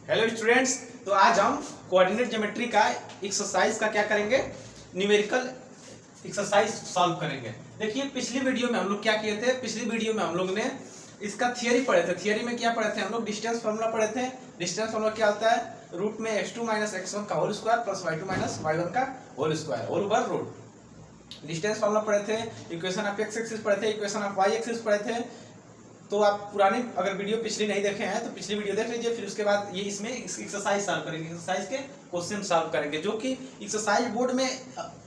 Hello students, तो आज हम कोऑर्डिनेट ज्योमेट्री का एक्सरसाइज का क्या करेंगे, न्यूमेरिकल एक्सरसाइज सॉल्व करेंगे। देखिए पिछली वीडियो में हम लोग क्या किए थे, पिछली वीडियो में हम लोग ने इसका थियरी पढ़े थे। थियरी में क्या पढ़े थे हम लोग, डिस्टेंस फार्मूला पढ़े थे। डिस्टेंस फार्मूला क्या होता है, रूट में x2 माइनस x1 का whole square plus y2 minus y1 का होल स्क्वायर और ओवर रूट। डिस्टेंस फार्मूला पढ़े थे, इक्वेशन ऑफ x एक्सिस पढ़े थे, इक्वेशन ऑफ y एक्सिस पढ़े थे। तो आप पुरानी अगर वीडियो पिछली नहीं देखे हैं तो पिछली वीडियो देख लीजिए। फिर उसके बाद ये इसमें एक्सरसाइज सॉल्व करेंगे, एक्सरसाइज के क्वेश्चन सॉल्व करेंगे, जो कि एक्सरसाइज बोर्ड में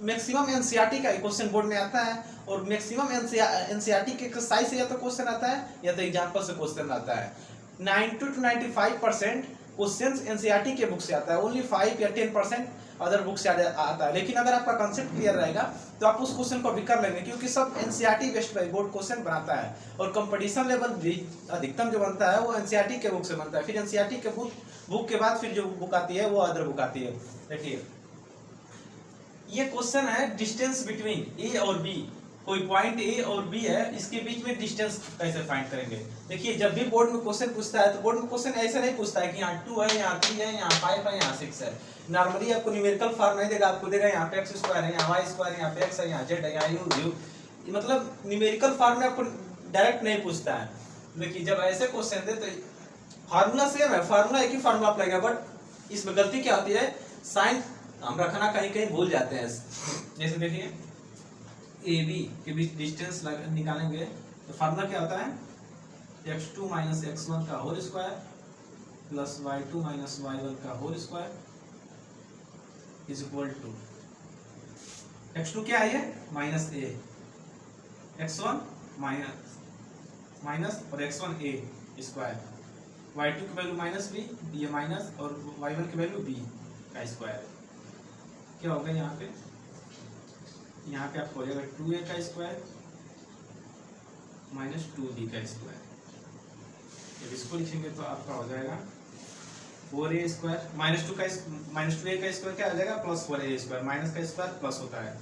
मैक्सिमम एनसीईआरटी का क्वेश्चन बोर्ड में आता है। और मैक्सिमम एनसीईआरटी के एक्सरसाइज से या तो क्वेश्चन आता है या तो एग्जांपल से क्वेश्चन आता है। 90 to 95% क्वेश्चंस एनसीईआरटी के बुक से आता है, ओनली 5 या 10% अदर बुक से आता है। लेकिन अगर आपका कंसेप्ट क्लियर रहेगा तो आप उस क्वेश्चन को भी कर लेंगे, क्योंकि सब NCERT based by board question बनाता है। और कंपटीशन लेवल भी अधिकतम जो बनता है वो एनसीईआरटी के बुक से बनता है। फिर एनसीईआरटी के बुक के बाद फिर जो बुक आती है वो अदर बुक आती है। देखिए ये क्वेश्चन है, डिस्टेंस बिटवीन ए और बी। कोई पॉइंट ए और बी है, इसके बीच में डिस्टेंस कैसे फाइंड करेंगे। देखिए जब भी बोर्ड में क्वेश्चन पूछता है तो बोर्ड में क्वेश्चन ऐसे नहीं पूछता है कि यहाँ 2 है, यहाँ 3 है, यहाँ 5 है, यहाँ 6 है। नॉर्मली आपको न्यूमेरिकल फॉर्म नहीं देगा, आपको देगा यहाँ पे x स्क्वायर है, यहाँ y स्क्वायर है, यहाँ पे x है, यहाँ z है, यहाँ u। मतलब न्यूमेरिकल फॉर्म में आपको डायरेक्ट नहीं पूछता है। देखिए जब ऐसे क्वेश्चन दे तो फार्मूला सेम है, फार्मूला एक ही फार्मूला अप्लाई किया, बट इसमें गलती क्या होती है, साइन हम रखना कहीं कहीं भूल जाते हैं। जैसे देखिए ए बी के बीच डिस्टेंस निकालेंगे तो फार्मूला क्या होता है, x2 माइनस x1 का whole square plus y2 minus y1 का whole square is equal to x2 क्या है, ये माइनस a, x1 माइनस और x1 a स्क्वायर, y2 की वैल्यू माइनस b, ये माइनस और y1 की वैल्यू b का स्क्वायर। क्या होगा यहाँ पे आपको हो जाएगा 2a का स्क्वायर माइनस 2b का स्क्वायर। जब इसको लिखेंगे तो आपका हो जाएगा 4a स्क्वायर माइनस 2a का स्क्वायर क्या हो जाएगा, प्लस 4a स्क्वायर, माइनस का स्क्वायर प्लस होता है,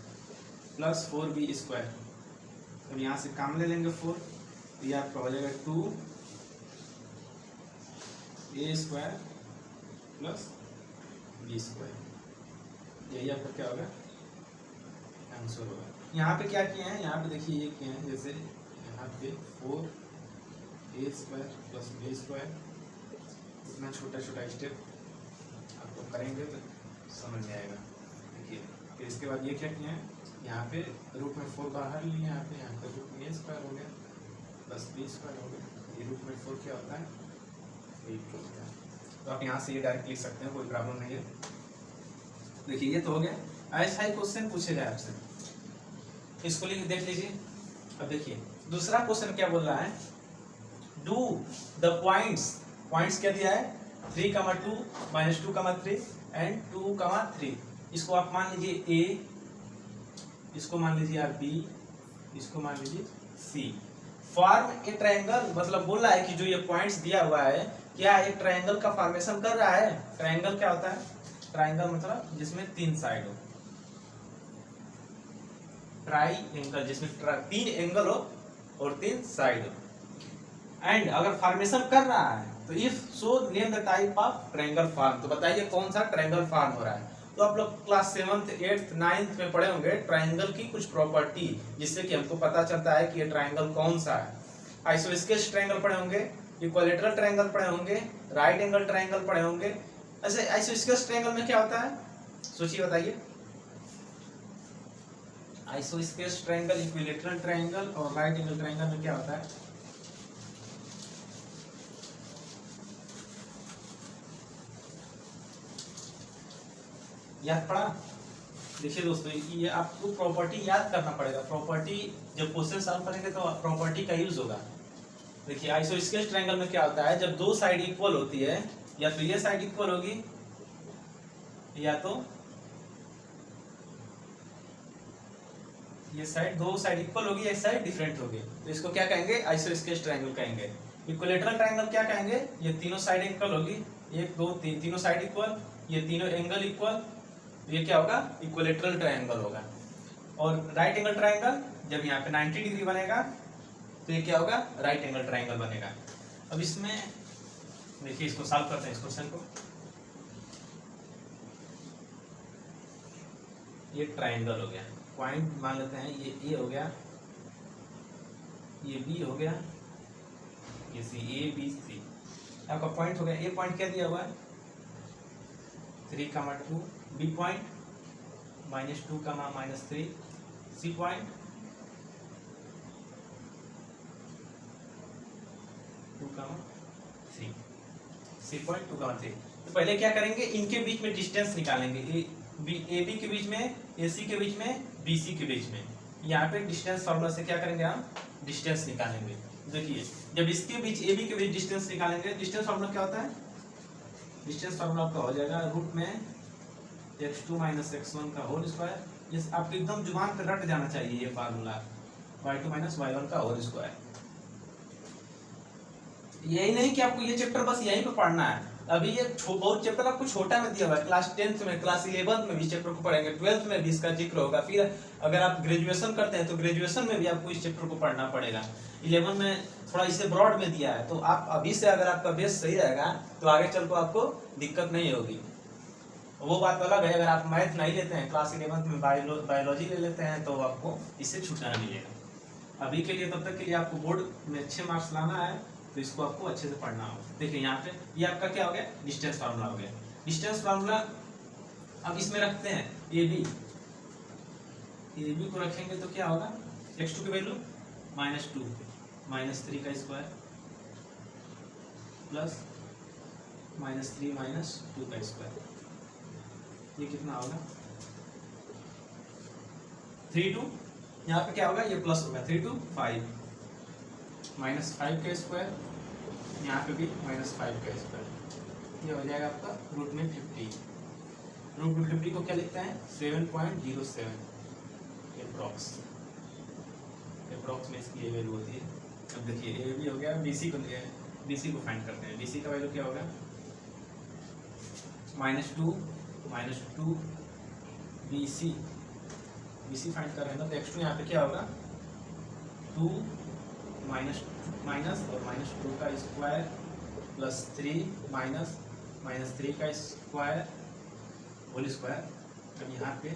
प्लस 4b स्क्वायर। अब यहाँ से काम ले लेंगे 4, तो ये आपका हो जाएगा 2a square plus b square. यही आपका क्या होगा, आंसर होगा। यहाँ पे क्या किए हैं, यहाँ पे देखिए ये किए हैं, जैसे यहाँ पे 4a square plus b square, इतना छोटा छोटा स्टेप आपको करेंगे तो समझ में आएगा। देखिए फिर इसके बाद ये क्या किए हैं, यहाँ पे रूट में 4 बाहर लिए, यहाँ पे रूट में a स्क्वायर हो गया प्लस b स्क्वायर हो गया। ये रूट में 4 क्या होता है, 8 होता है। तो आप यहाँ से ये डायरेक्ट लिख सकते हैं, कोई प्रॉब्लम नहीं है। देखिए ये तो हो गया, ऐसा ही क्वेश्चन पूछेगा आपसे, इसको देख लीजिए। अब देखिए दूसरा क्वेश्चन क्या बोल रहा है, डू द पॉइंट्स क्या दिया है, 3,2 माइनस 2,3 एंड 2,3। इसको आप मान लीजिए a, इसको मान लीजिए आप b, इसको मान लीजिए c। फॉर्म ए ट्रायंगल, मतलब बोल रहा है कि जो ये पॉइंट्स दिया हुआ है क्या एक ट्रायंगल का फॉर्मेशन कर रहा है। ट्रायंगल क्या होता है, ट्रायंगल मतलब जिसमें 3 साइड हो, ट्राई एंगल जिसमें 3 एंगल हो और 3 साइड हो। एंड अगर फॉर्मेशन कर रहा है तो if so name the type of triangle form, तो बताइए कौन सा ट्रायंगल फॉर्म हो रहा है। तो आप लोग क्लास 7th 8th 9th में पढ़े होंगे ट्रायंगल की कुछ प्रॉपर्टी, जिससे कि हमको पता चलता है कि ये ट्रायंगल कौन सा है। आइसोस्केल ट्रायंगल पढ़े होंगे, इक्विलैटरल ट्रायंगल पढ़े होंगे, राइट एंगल ट्रायंगल पढ़े होंगे। ऐसे आइसोस्केल ट्रायंगल में क्या होता है, सोचिए बताइए। आइसोस्केल ट्रायंगल, इक्विलैटरल ट्रायंगल और राइट एंगल ट्रायंगल में क्या होता है, याद पड़ा। देखिए दोस्तों ये आपको प्रॉपर्टी याद करना पड़ेगा। प्रॉपर्टी जब क्वेश्चन सॉल्व करेंगे तो प्रॉपर्टी का यूज होगा। देखिए आइसोस्केल ट्रायंगल में क्या होता है, जब 2 साइड इक्वल होती है, या तो ये साइड इक्वल होगी या तो ये साइड, 2 साइड इक्वल होगी, एक साइड डिफरेंट होगी, तो इसको क्या कहेंगे, आइसोस्केल ट्रायंगल कहेंगे। इक्विलैटरल ट्रायंगल क्या कहेंगे, ये तीनों साइड इक्वल होगी, 1 2 3 तीनों साइड इक्वल, ये तीनों एंगल इक्वल, ये क्या होगा, इक्विलैटरल ट्रायंगल होगा। और राइट एंगल ट्रायंगल जब यहाँ पे 90 डिग्री बनेगा तो ये क्या होगा, राइट एंगल ट्रायंगल बनेगा। अब इसमें देखिए इसको सॉल्व करते हैं इस क्वेश्चन को। ये ट्राइंगल हो गया, पॉइंट मान लेते हैं, ये ए हो गया, ये बी हो गया, ये सी, ए बी सी आपका पॉइंट हो गया। ए पॉइंट क्या दिया हुआ है 3,2, B point -2, -3, C point 2,3, C point 2,3। तो पहले क्या करेंगे, इनके बीच में डिस्टेंस निकालेंगे, ए बी के बीच में, ए सी के बीच में, बी सी के बीच में। यहाँ पे डिस्टेंस फार्मूला से क्या करेंगे हम, डिस्टेंस निकालेंगे। देखिए जब इसके बीच ए बी के बीच डिस्टेंस निकालेंगे, डिस्टेंस फार्मूला क्या होता है, डिस्टेंस फार्मूला आपका हो जाएगा रूट में x2 - x1 का होल स्क्वायर। ये आपके एकदम जुबान पे रट जाना चाहिए ये फार्मूला, y2 - y1 का होल स्क्वायर। यही नहीं कि आपको ये चैप्टर बस यहीं पे पढ़ना है, अभी ये बहुत चैप्टर आपको छोटा में दिया हुआ है, क्लास 10th में, क्लास 11th में भी चैप्टर को पढ़ेंगे, 12th में भी इसका जिक्र होगा, फिर अगर आप ग्रेजुएशन करते हैं तो ग्रेजुएशन में भी आपको इस चैप्टर को पढ़ना पड़ेगा। 11 में थोड़ा इसे ब्रॉड में दिया है, तो आप अभी से अगर आपका बेस सही रहेगा तो आगे चल को आपको दिक्कत नहीं होगी। वो बात अलग है, अगर आप मैथ नहीं लेते हैं, क्लास 11th में बायोलॉजी ले लेते हैं तो आपको इससे छुटकारा मिलेगा। अभी के लिए, तब तक के लिए आपको बोर्ड में अच्छे मार्क्स लाना है, तो इसको आपको अच्छे से पढ़ना होगा। देखिए यहाँ पे ये आपका क्या हो गया, डिस्टेंस फार्मूला हो गया। डिस्टेंस फार्मूला अब इसमें रखते हैं ए बी को रखेंगे तो क्या होगा, x2 की वैल्यू -2, -3 का स्क्वायर प्लस -3 - 2 का स्क्वायर, ये कितना होगा 3 2, यहाँ पे क्या होगा, ये प्लस होगा 3 2 5, -5 का स्क्वायर, यहाँ पे भी -5 का स्क्वायर, ये हो जाएगा आपका रूट में 50। रूट में 50 को क्या लिखते हैं 7.07 अप्रॉक्स में इसकी ये वैल्यू होती है। अब देखिए ए भी हो गया, बी सी को फाइंड करते हैं। बी सी का वैल्यू क्या होगा -2 बी सी फाइंड कर रहे हैं ना, तो x2 यहाँ पे क्या होगा 2 माइनस और -2 का स्क्वायर प्लस 3 -3 का स्क्वायर होल स्क्वायर। अब यहाँ पे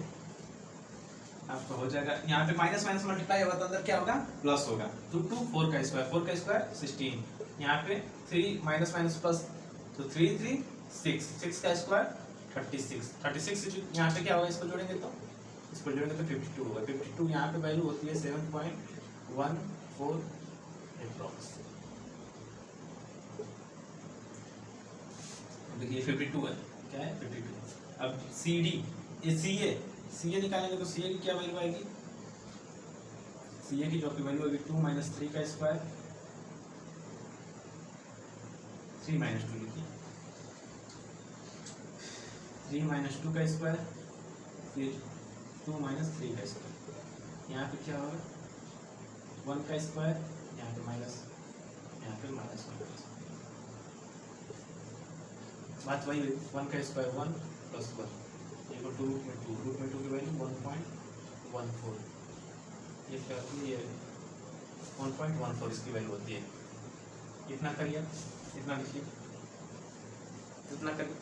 आपका हो जाएगा, यहाँ पे माइनस मल्टीप्लाई होगा तो अंदर क्या होगा प्लस होगा, 2 4 का स्क्वायर 16, यहाँ पे 3 माइनस प्लस तो 3 3 6 का स्क्वायर 36 यहाँ पे क्या होगा, इसको जोड़ेंगे तो 52 होगा। 52 यहाँ पे वैल्यू होती है 7.14 अप्रॉक्स। देखिए 52 है, क्या है 52। अब सी ए निकालेंगे तो सी ए की क्या वैल्यू आएगी, सी ए की जो वैल्यू होगी 2 - 3 का स्क्वायर 3 - 2 लिखिए, 3 - 2 का स्क्वायर फिर 2 - 3 का स्क्वायर, यहाँ पे क्या होगा 1 का स्क्वायर, यहाँ पे माइनस, यहाँ पे -1 का स्क्वायर, बात वही 1 का स्क्वायर 1 + 1 = रूट में 2 की वैल्यू 1.14, ये क्या होती है, ये 1.14 इसकी वैल्यू होती है। इतना करिए, इतना लिखिए, इतना करिए।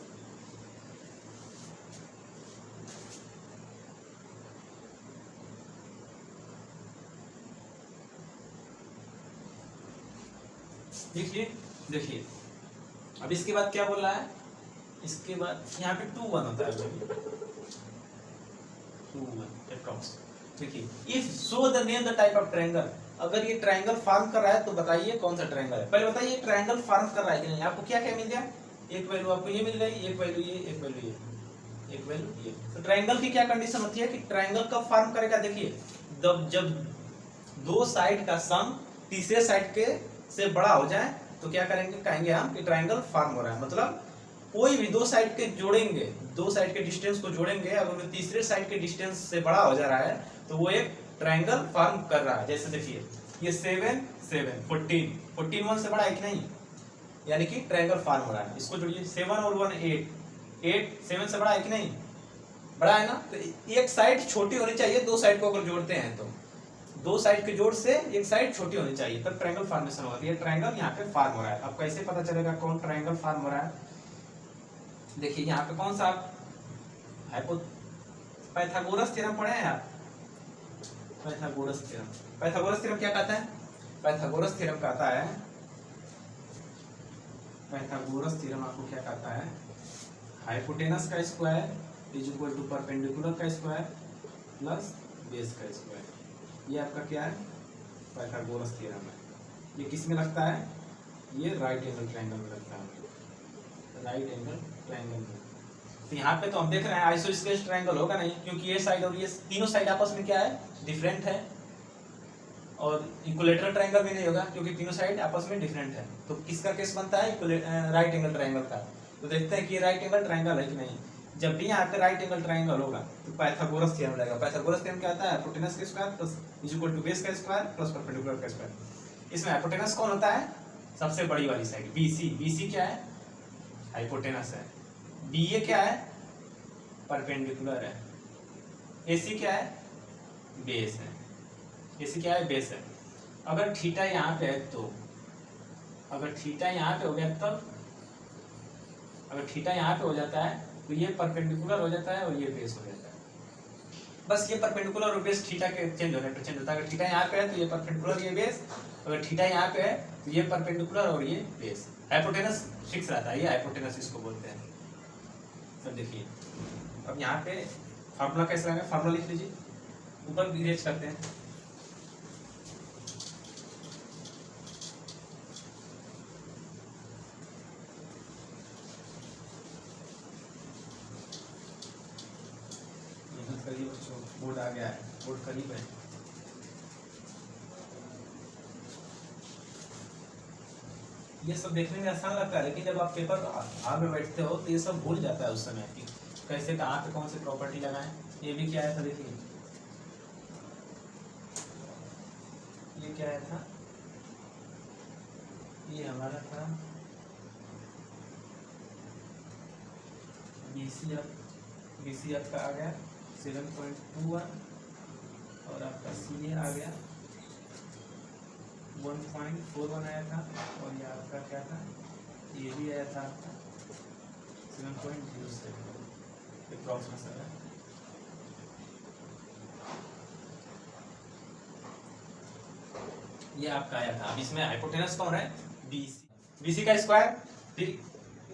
देखिए अब इसके बाद क्या बोल रहा है, इसके बाद यहाँ पे 2 1 होता है, 2 1 अप्रॉक्स। देखिए if show the name the type of triangle, अगर ये ट्रायंगल फॉर्म कर रहा है तो बताइए कौन सा ट्रायंगल है। पहले बताइए ट्रायंगल फॉर्म कर रहा है कि नहीं। आपको क्या क्या मिल गया, एक वैल्यू आपको ये मिल गई, एक वैल्यू ये, एक वैल्यू ये, एक वैल्यू ये। तो ट्रायंगल की क्या कंडीशन होती है कि ट्रायंगल कब फॉर्म करेगा, देखिए जब दो साइड का सम तीसरे साइड के से बड़ा हो जाए तो क्या करेंगे, कहेंगे हम कि ट्रायंगल फॉर्म हो रहा है। मतलब कोई भी दो साइड के जोड़ेंगे, दो साइड के डिस्टेंस को जोड़ेंगे, अगर वो तीसरे साइड के डिस्टेंस से बड़ा हो जा रहा है तो वो एक ट्रायंगल फॉर्म कर रहा है। जैसे देखिए ये 7 7 14 1 से बड़ा है कि नहीं, यानी कि ट्रायंगल फॉर्म हो रहा है। इसको जोड़िए 7 और 1 8 7 से बड़ा है कि नहीं, बड़ा है ना। तो एक साइड छोटी होनी चाहिए दो साइड को अगर जोड़ते हैं तो दो साइड के जोड़ से एक साइड छोटी होनी चाहिए, तब ट्रायंगल फॉर्मेशन होगा। ये ट्रायंगल यहाँ पे फॉर्म हो रहा है। अब कैसे पता चलेगा कौन ट्रायंगल फॉर्म हो रहा है? देखिए यहाँ पे कौन सा पाइथागोरस थ्योरम पढ़े हैं आप? पाइथागोरस थ्योरम, पाइथागोरस थ्योरम क्या कहता है? पाइथागोरस थ्योरम कहता है, पाइथागोरस थ्योरम आपको क्या कहता है? हाइपोटेनस का square is equal to perpendicular का स्क्वायर प्लस बेस का स्क्वायर। ये आपका क्या है? पाइथागोरस थ्योरम है। ये किस में लगता है? ये राइट एंगल ट्रायंगल में लगता है, राइट एंगल ट्रायंगल में। तो यहाँ पे तो हम देख रहे हैं आइसोस्केलेस ट्रायंगल होगा नहीं, क्योंकि ये साइड और ये तीनों साइड आपस में क्या है? डिफरेंट है। और इक्विलेटरल ट्रायंगल भी नहीं होगा, क्योंकि तीनों साइड आपस में डिफरेंट है। तो किसका केस बनता है? राइट एंगल ट्रायंगल का। तो देखते हैं कि राइट एंगल ट्रायंगल है कि नहीं। जब भी यहाँ पे राइट एंगल ट्रायंगल होगा तो पाइथागोरस थ्योरम लगेगा। पाइथागोरस थ्योरम क्या आता है? हाइपोटेनस का square plus is equal to base का स्क्वायर प्लस परपेंडिकुलर का स्क्वायर। इसमें हाइपोटेनस कौन होता है? सबसे बड़ी वाली साइड BC। BC क्या है? हाइपोटेनस है। BA क्या है? परपेंडिकुलर है। AC क्या है? बेस है। AC क्या है? बेस है। अगर थीटा यहाँ पे है तो, अगर थीटा यहाँ पे हो गया तब, अगर थीटा यहाँ पे हो जाता है तो ये परपेंडिकुलर हो जाता है और ये बेस हो जाता है। बस ये परपेंडिकुलर और बेस थीटा के चेंज होने पर चेंज होता है। अगर थीटा यहाँ पे है तो ये परपेंडिकुलर ये बेस, अगर थीटा यहाँ पे है तो ये परपेंडिकुलर और ये बेस। हाइपोटेनस फिक्स रहता है, ये हाइपोटेनस इसको बोलते हैं। तो देखिए अब यहाँ पे फार्मूला कैसे लगाएंगे? फार्मूला लिख लीजिए, ऊपर इरेज करते हैं। करिए बच्चों, बोर्ड आ गया है, बोर्ड करीब है। ये सब देखने में आसान लगता है, लेकिन जब आप पेपर हाल में बैठते हो तो ये सब भूल जाता है उस समय कि कैसे कहाँ पे कौन सी प्रॉपर्टी लगाएं। ये भी क्या आया था? देखिए ये क्या आया था? ये हमारा था BCF का आ गया 7.21 और आपका CA आ गया 1.41 आया था, और ये आपका क्या था? ये भी आया था आपका 7.07 अप्रोक्सीमेशन है। ये आपका आया था। अब इसमें हाइपोटेनस कौन है? BC का स्क्वायर, फिर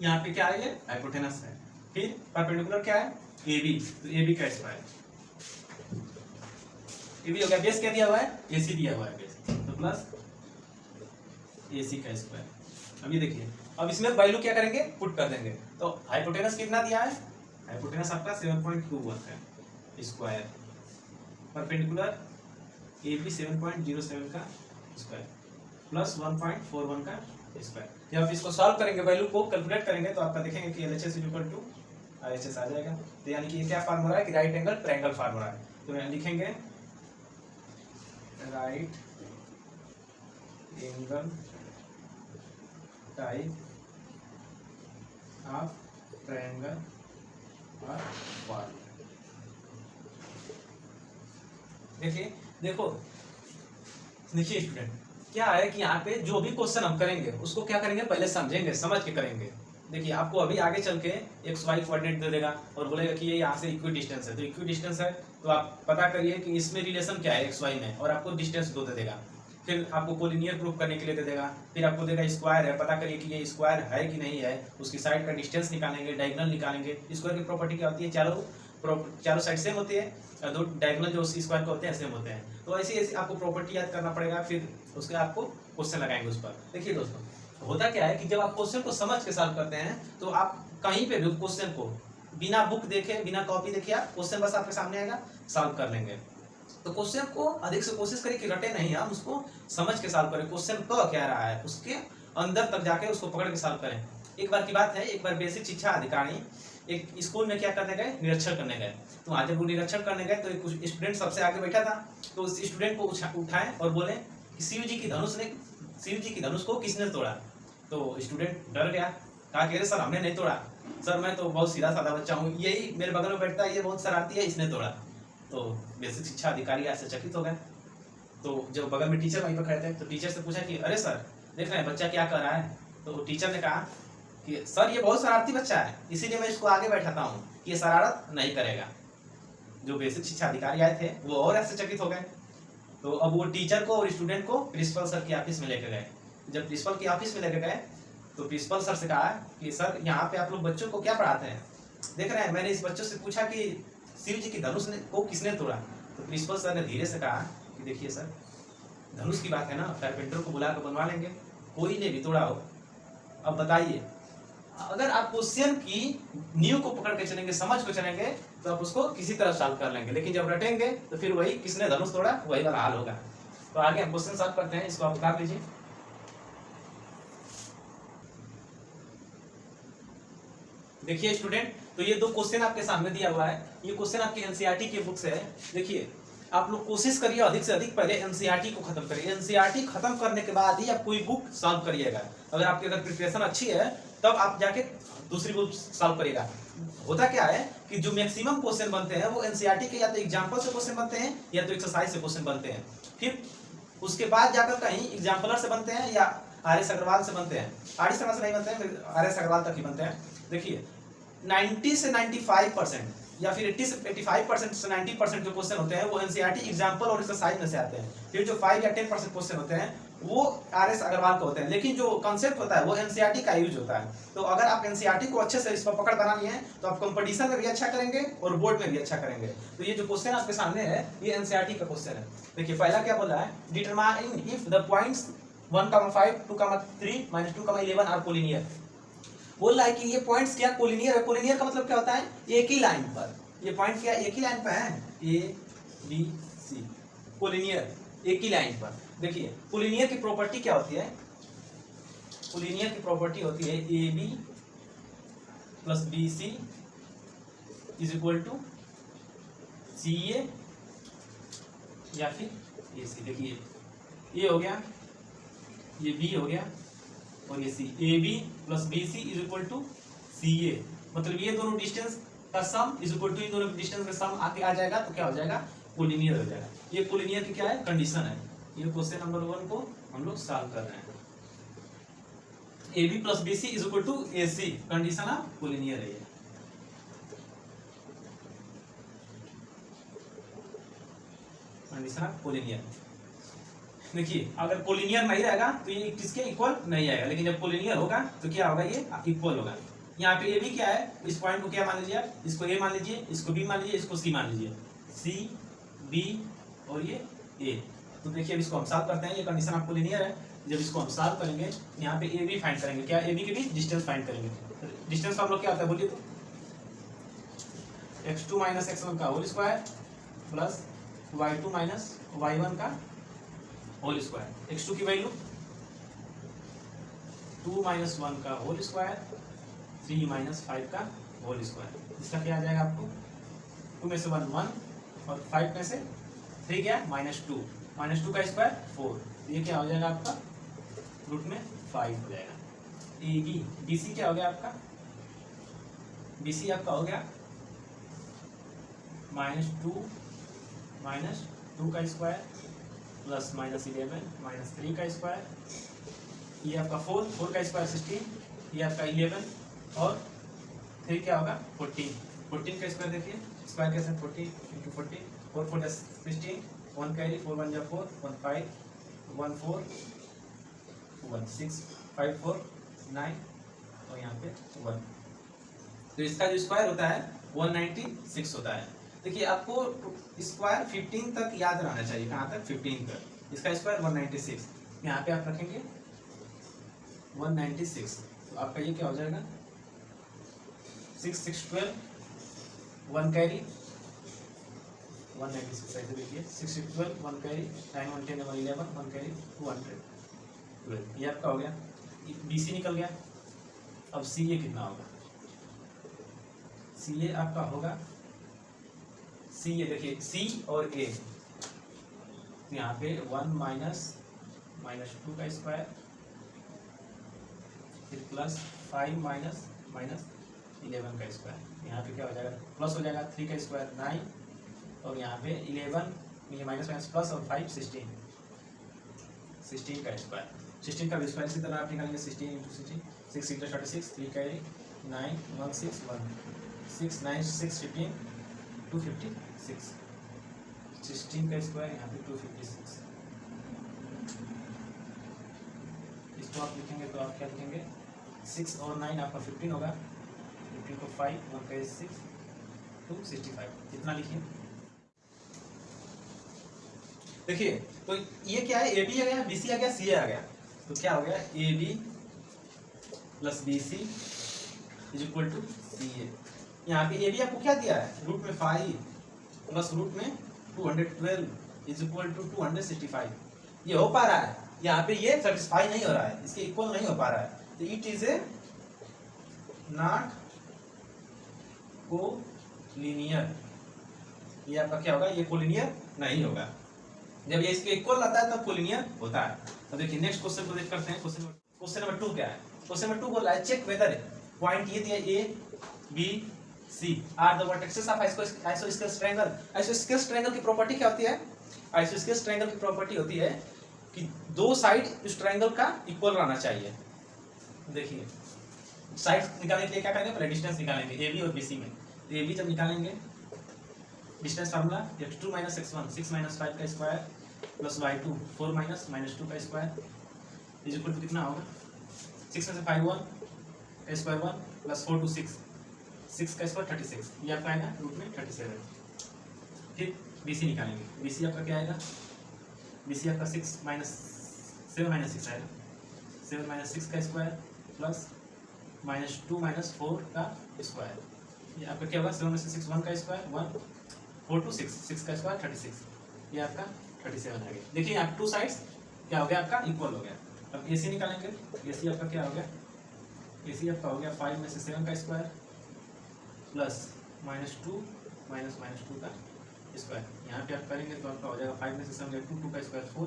यहाँ पे क्या है? ये हाइपोटेनस है। फिर परपेंडिकुलर क्या है? AB, तो AB का स्क्वायर। AB हो गया। बेस क्या दिया हुआ है? AC दिया हुआ है बेस, तो प्लस AC का स्क्वायर। अब ये देखिए, अब इसमें वैल्यू क्या करेंगे? पुट कर देंगे। तो हाइपोटेनस कितना दिया है? हाइपोटेनस आपका 7.21 है स्क्वायर, परपेंडिकुलर AB 7.07 का स्क्वायर प्लस 1.41 का स्क्वायर। जब आप इसको सॉल्व करेंगे, वैल्यू को कैलकुलेट करेंगे, तो आपका देखेंगे कि LHS इक्वल टू RHS आ जाएगा। तो यानी कि ये क्या फॉर्म हो रहा है? कि राइट एंगल ट्रायंगल फॉर्म हो रहा है। तो यहाँ लिखेंगे right angle type of triangle और फॉर्म। देखिए देखिए स्टूडेंट, क्या है कि यहाँ पे जो भी क्वेश्चन हम करेंगे उसको क्या करेंगे? पहले समझेंगे, समझ के करेंगे। देखिए आपको अभी आगे चल के XY कोऑर्डिनेट दे देगा और बोलेगा कि ये यहाँ से इक्वी डिस्टेंस है, तो इक्वी डिस्टेंस है तो आप पता करिए कि इसमें रिलेशन क्या है XY में, और आपको डिस्टेंस दो दे देगा। फिर आपको कोलिनियर प्रूफ करने के लिए दे देगा। फिर आपको देगा स्क्वायर है, पता करिए कि ये स्क्वायर है कि नहीं है, उसकी साइड का डिस्टेंस निकालेंगे, डायगोनल निकालेंगे। स्क्वायर की प्रॉपर्टी क्या होती है? चारों साइड सेम होती है, दो डायगोनल जो स्क्वायर के होते हैं सेम होते हैं। तो ऐसी ऐसी आपको प्रॉपर्टी याद करना पड़ेगा, फिर उसके आपको क्वेश्चन लगाएंगे उस पर। देखिए दोस्तों, होता क्या है कि जब आप क्वेश्चन को समझ के सॉल्व करते हैं तो आप कहीं पे भी क्वेश्चन को बिना बुक देखे, बिना कॉपी देखे, आप क्वेश्चन बस आपके सामने आएगा, सॉल्व कर लेंगे। तो क्वेश्चन को अधिक से कोशिश करें कि रटे नहीं, हम उसको समझ के सॉल्व करें। क्वेश्चन कह क्या रहा है उसके अंदर तक जाके उसको पकड़ के सॉल्व करें। एक बार की बात है, एक बार बेसिक शिक्षा अधिकारी एक स्कूल में क्या करने गए? निरीक्षण करने गए। तो वहाँ जब वो निरीक्षण करने गए तो एक स्टूडेंट सबसे आगे बैठा था, तो उस स्टूडेंट को उठाए और बोले कि शिव जी की धनुष को किसने तोड़ा? तो स्टूडेंट डर गया, कहा कि अरे सर हमने नहीं तोड़ा, सर मैं तो बहुत सीधा साधा बच्चा हूँ, यही मेरे बगल में बैठता है, ये बहुत शरारती है, इसने तोड़ा। तो बेसिक शिक्षा अधिकारी ऐसे चकित हो गए। तो जब बगल में टीचर वहीं पर खड़े थे तो टीचर से पूछा कि अरे सर देख रहे हैं बच्चा क्या कर रहा है। तो टीचर ने कहा कि सर ये बहुत शरारती बच्चा है, इसीलिए मैं इसको आगे बैठाता हूँ कि ये शरारत नहीं करेगा। जो बेसिक शिक्षा अधिकारी आए थे वो और आश्चर्यचकित हो गए। तो अब वो टीचर को और स्टूडेंट को प्रिंसिपल सर के ऑफिस में लेकर गए। जब प्रिंसिपल के ऑफिस में लेकर गए तो प्रिंसिपल सर से कहा कि सर यहाँ पे आप लोग बच्चों को क्या पढ़ाते हैं, देख रहे हैं मैंने इस बच्चों से पूछा कि शिव जी की धनुष को किसने तोड़ा। तो प्रिंसिपल सर ने धीरे से कहा कि देखिए सर धनुष की बात है ना, कारपेंटर को बुला कर बनवा लेंगे, कोई ने भी तोड़ा हो। अब बताइए अगर आप क्वेश्चन की नींव को पकड़ के चलेंगे, समझ को चलेंगे तो आप उसको किसी तरह सॉल्व कर लेंगे, लेकिन जब रटेंगे तो फिर वही किसने धनुष तोड़ा वही वाला हाल होगा। तो आगे हम क्वेश्चन सॉल्व करते हैं, इसको आप उतार लीजिए। देखिए स्टूडेंट, तो ये दो क्वेश्चन आपके सामने दिया हुआ है। ये क्वेश्चन आपके एनसीईआरटी के बुक से है। देखिए आप लोग कोशिश करिए अधिक से अधिक पहले एनसीईआरटी को खत्म करिए। एनसीईआरटी खत्म करने के बाद ही आप कोई बुक सॉल्व करिएगा। अगर आपकी अगर प्रिपरेशन अच्छी है तब आप जाके दूसरी बुक सॉल्व करिएगा। होता क्या है कि जो मैक्सिमम क्वेश्चन बनते हैं वो एनसीईआरटी के या तो एग्जाम्पल से क्वेश्चन बनते हैं या तो एक्सरसाइज से क्वेश्चन बनते हैं, फिर उसके बाद जाकर कहीं एग्जाम्पलर से बनते हैं या आर.एस. अग्रवाल से बनते हैं। आर.एस. शर्मा से नहीं बनते हैं, आर.एस. अग्रवाल तक ही बनते हैं। देखिए 90 से 95% या फिर 80 से 85% से 90% जो क्वेश्चन होते हैं वो एनसीईआरटी एग्जाम्पल और एक्सरसाइज में से आते हैं। फिर जो 5 या 10% क्वेश्चन होते हैं वो आर.एस. अग्रवाल के होते हैं, लेकिन जो कॉन्सेप्ट होता है वो एनसीईआरटी का यूज होता है। तो अगर आप एनसीईआरटी को अच्छे से इस पर पकड़ बना लिए हैं तो आप कंपटीशन में भी अच्छा करेंगे और बोर्ड में भी अच्छा करेंगे। तो ये जो क्वेश्चन आपके सामने है ये एनसीईआरटी का क्वेश्चन है। देखिए पहला क्या बोला है, determine if the points 1,5, 2,3 -2,11 are collinear. बोल रहा है कि ये पॉइंट्स क्या कोलिनियर है। कोलिनियर का मतलब क्या होता है, एक ही लाइन पर, ये पॉइंट क्या एक ही लाइन पर है, ए बी सी, कोलिनियर एक ही लाइन पर। देखिए कोलिनियर की प्रॉपर्टी क्या होती है, कोलिनियर की प्रॉपर्टी होती है A B plus B C is equal to C A या फिर ए सी। देखिए ये हो गया, ये बी हो गया और ये C. A B plus B C is equal to C A, मतलब ये दोनों डिस्टेंस का सम इज इक्वल टू इन दोनों डिस्टेंस का सम आके आ जाएगा तो क्या हो जाएगा, कोलिनियर हो जाएगा। ये कोलिनियर की क्या है, कंडीशन है। ये क्वेश्चन नंबर 1 को हम लोग सॉल्व कर रहे हैं। A B plus B C is equal to A C, condition of collinear है ये। Condition of collinear. देखिए अगर कोलिनियर नहीं रहेगा तो ये किसके इक्वल नहीं आएगा, लेकिन जब कोलिनियर होगा तो क्या होगा, ये इक्वल होगा। यहाँ पे ए बी क्या है, इस पॉइंट को क्या मान लीजिए आप, इसको ए मान लीजिए, इसको बी मान लीजिए, इसको सी मान लीजिए, सी बी और ये ए। तो देखिए अब इसको हम सॉल्व करते हैं, ये कंडीशन ऑफ कोलिनियर है। जब इसको हम सॉल्व करेंगे यहाँ पे ए बी फाइंड करेंगे, क्या ए बी के बीच डिस्टेंस फाइंड करेंगे। डिस्टेंस का हम लोग क्या होता है बोलिए तो, x2 माइनस x1 का whole square plus y2 minus y1 का होल स्क्वायर। x2 की वैल्यू 2 माइनस 1 का होल स्क्वायर, 3 माइनस 5 का होल स्क्वायर। इसका क्या आ जाएगा आपको, 2 में से 1 1 और 5 में से 3 क्या -2, -2 का स्क्वायर 4। ये क्या हो जाएगा आपका रूट में 5 हो जाएगा। ए बी बी सी क्या हो गया आपका, बी सी आपका हो गया -2 का स्क्वायर प्लस -11 -3 का स्क्वायर, ये आपका 4 का स्क्वायर 16, ये आपका 11 और 3 क्या होगा 14 का स्क्वायर। देखिए स्क्वायर कैसे 40 × 40, 4 4 16, 1 कैरी, 4 1 जा 4, 1 5, 1 4, 1 6, 5 4 9 और यहाँ पे 1। तो इसका जो स्क्वायर होता है 196 होता है। देखिए आपको स्क्वायर 15 तक याद रहना चाहिए, कहाँ तक 15 तक। इसका स्क्वायर 196, यहाँ पे आप रखेंगे 196, तो आपका ये क्या हो जाएगा 6 6 12, 1 कैरी 196। ऐसे देखिए 6 6 12, 1 कैरी 9 1 10 11, 1 कैरी 212। ये आपका हो गया, बी सी निकल गया। अब सी ए कितना होगा, सी ए आपका होगा, सी ए देखिए सी और ए, यहाँ पे 1 -2 का स्क्वायर फिर प्लस 5 माइनस 11 का स्क्वायर। यहाँ पे क्या हो जाएगा प्लस हो जाएगा 3 का स्क्वायर 9 और यहाँ पे 11, ये माइनस प्लस और 5 16, 16 का स्क्वायर, 16 का स्क्वायर इसी तरह आप निकालेंगे 16 इंटू 16, 6 इंटू 36, 3 का 9, 1 6 1, 6 9 6 15, 256, 16 का स्क्वायर यहाँ पे 256। इसको आप लिखेंगे तो आप क्या लिखेंगे 6 और 9 आपका 15 होगा, 15 को 5, 1 का 6, 265, इतना लिखिए। देखिए तो ये क्या है, ए बी आ गया, बी सी आ गया, सी ए आ गया, तो क्या हो गया A B plus B C is equal to C A. यहाँ पे ए बी आपको क्या दिया है, रूट में 5 प्लस रूट में 212 इज इक्वल टू 265। ये हो पा रहा है, यहाँ पे ये सेटिस्फाई नहीं हो रहा है, इसके इक्वल नहीं हो पा रहा है, तो it is A not collinear. ये आपका क्या होगा, ये कोलिनियर नहीं होगा। जब ये इसके इक्वल आता है तब कोलिनियर होता है। तो देखिए नेक्स्ट क्वेश्चन को देख करते हैं। क्वेश्चन नंबर 2 क्या है, क्वेश्चन नंबर 2 बोल रहा है चेक वेदर पॉइंट ये दिया A B C are the vertexes of isosceles triangle. Isosceles triangle की प्रॉपर्टी क्या होती है, आइसोस्केलेस ट्रायंगल की प्रॉपर्टी होती है कि दो साइड इस ट्रायंगल का इक्वल रहना चाहिए। देखिए साइड निकालने के लिए क्या करेंगे, पहले डिस्टेंस निकालेंगे ए बी और बी सी में। तो ए बी जब निकालेंगे डिस्टेंस फार्मूला x2 - x1 6 - 5 का स्क्वायर प्लस y2 4 - -2 का स्क्वायर इज इक्वल टू कितना होगा, 6 में से 5 1 का स्क्वायर 1 प्लस 4 2 6 6 का स्क्वायर 36, ये आपका आएगा रूट में 37। फिर BC निकालेंगे, BC आपका क्या आएगा, BC आपका 7 - 6 आएगा, 7 - 6 का स्क्वायर प्लस -2 - 4 का स्क्वायर, ये आपका क्या होगा 7 में से 6 1 का स्क्वायर 1 4 2 6 6 का स्क्वायर 36, ये आपका 37 आ गया। देखिए यहाँ टू साइड्स क्या हो गया आपका इक्वल हो गया। अब AC निकालेंगे, AC आपका क्या हो गया, AC आपका हो गया 5 में से 7 का स्क्वायर प्लस -2 -2 का स्क्वायर, यहाँ पे आप करेंगे तो आपका हो जाएगा 5 में से 7 गया 2 का स्क्वायर 4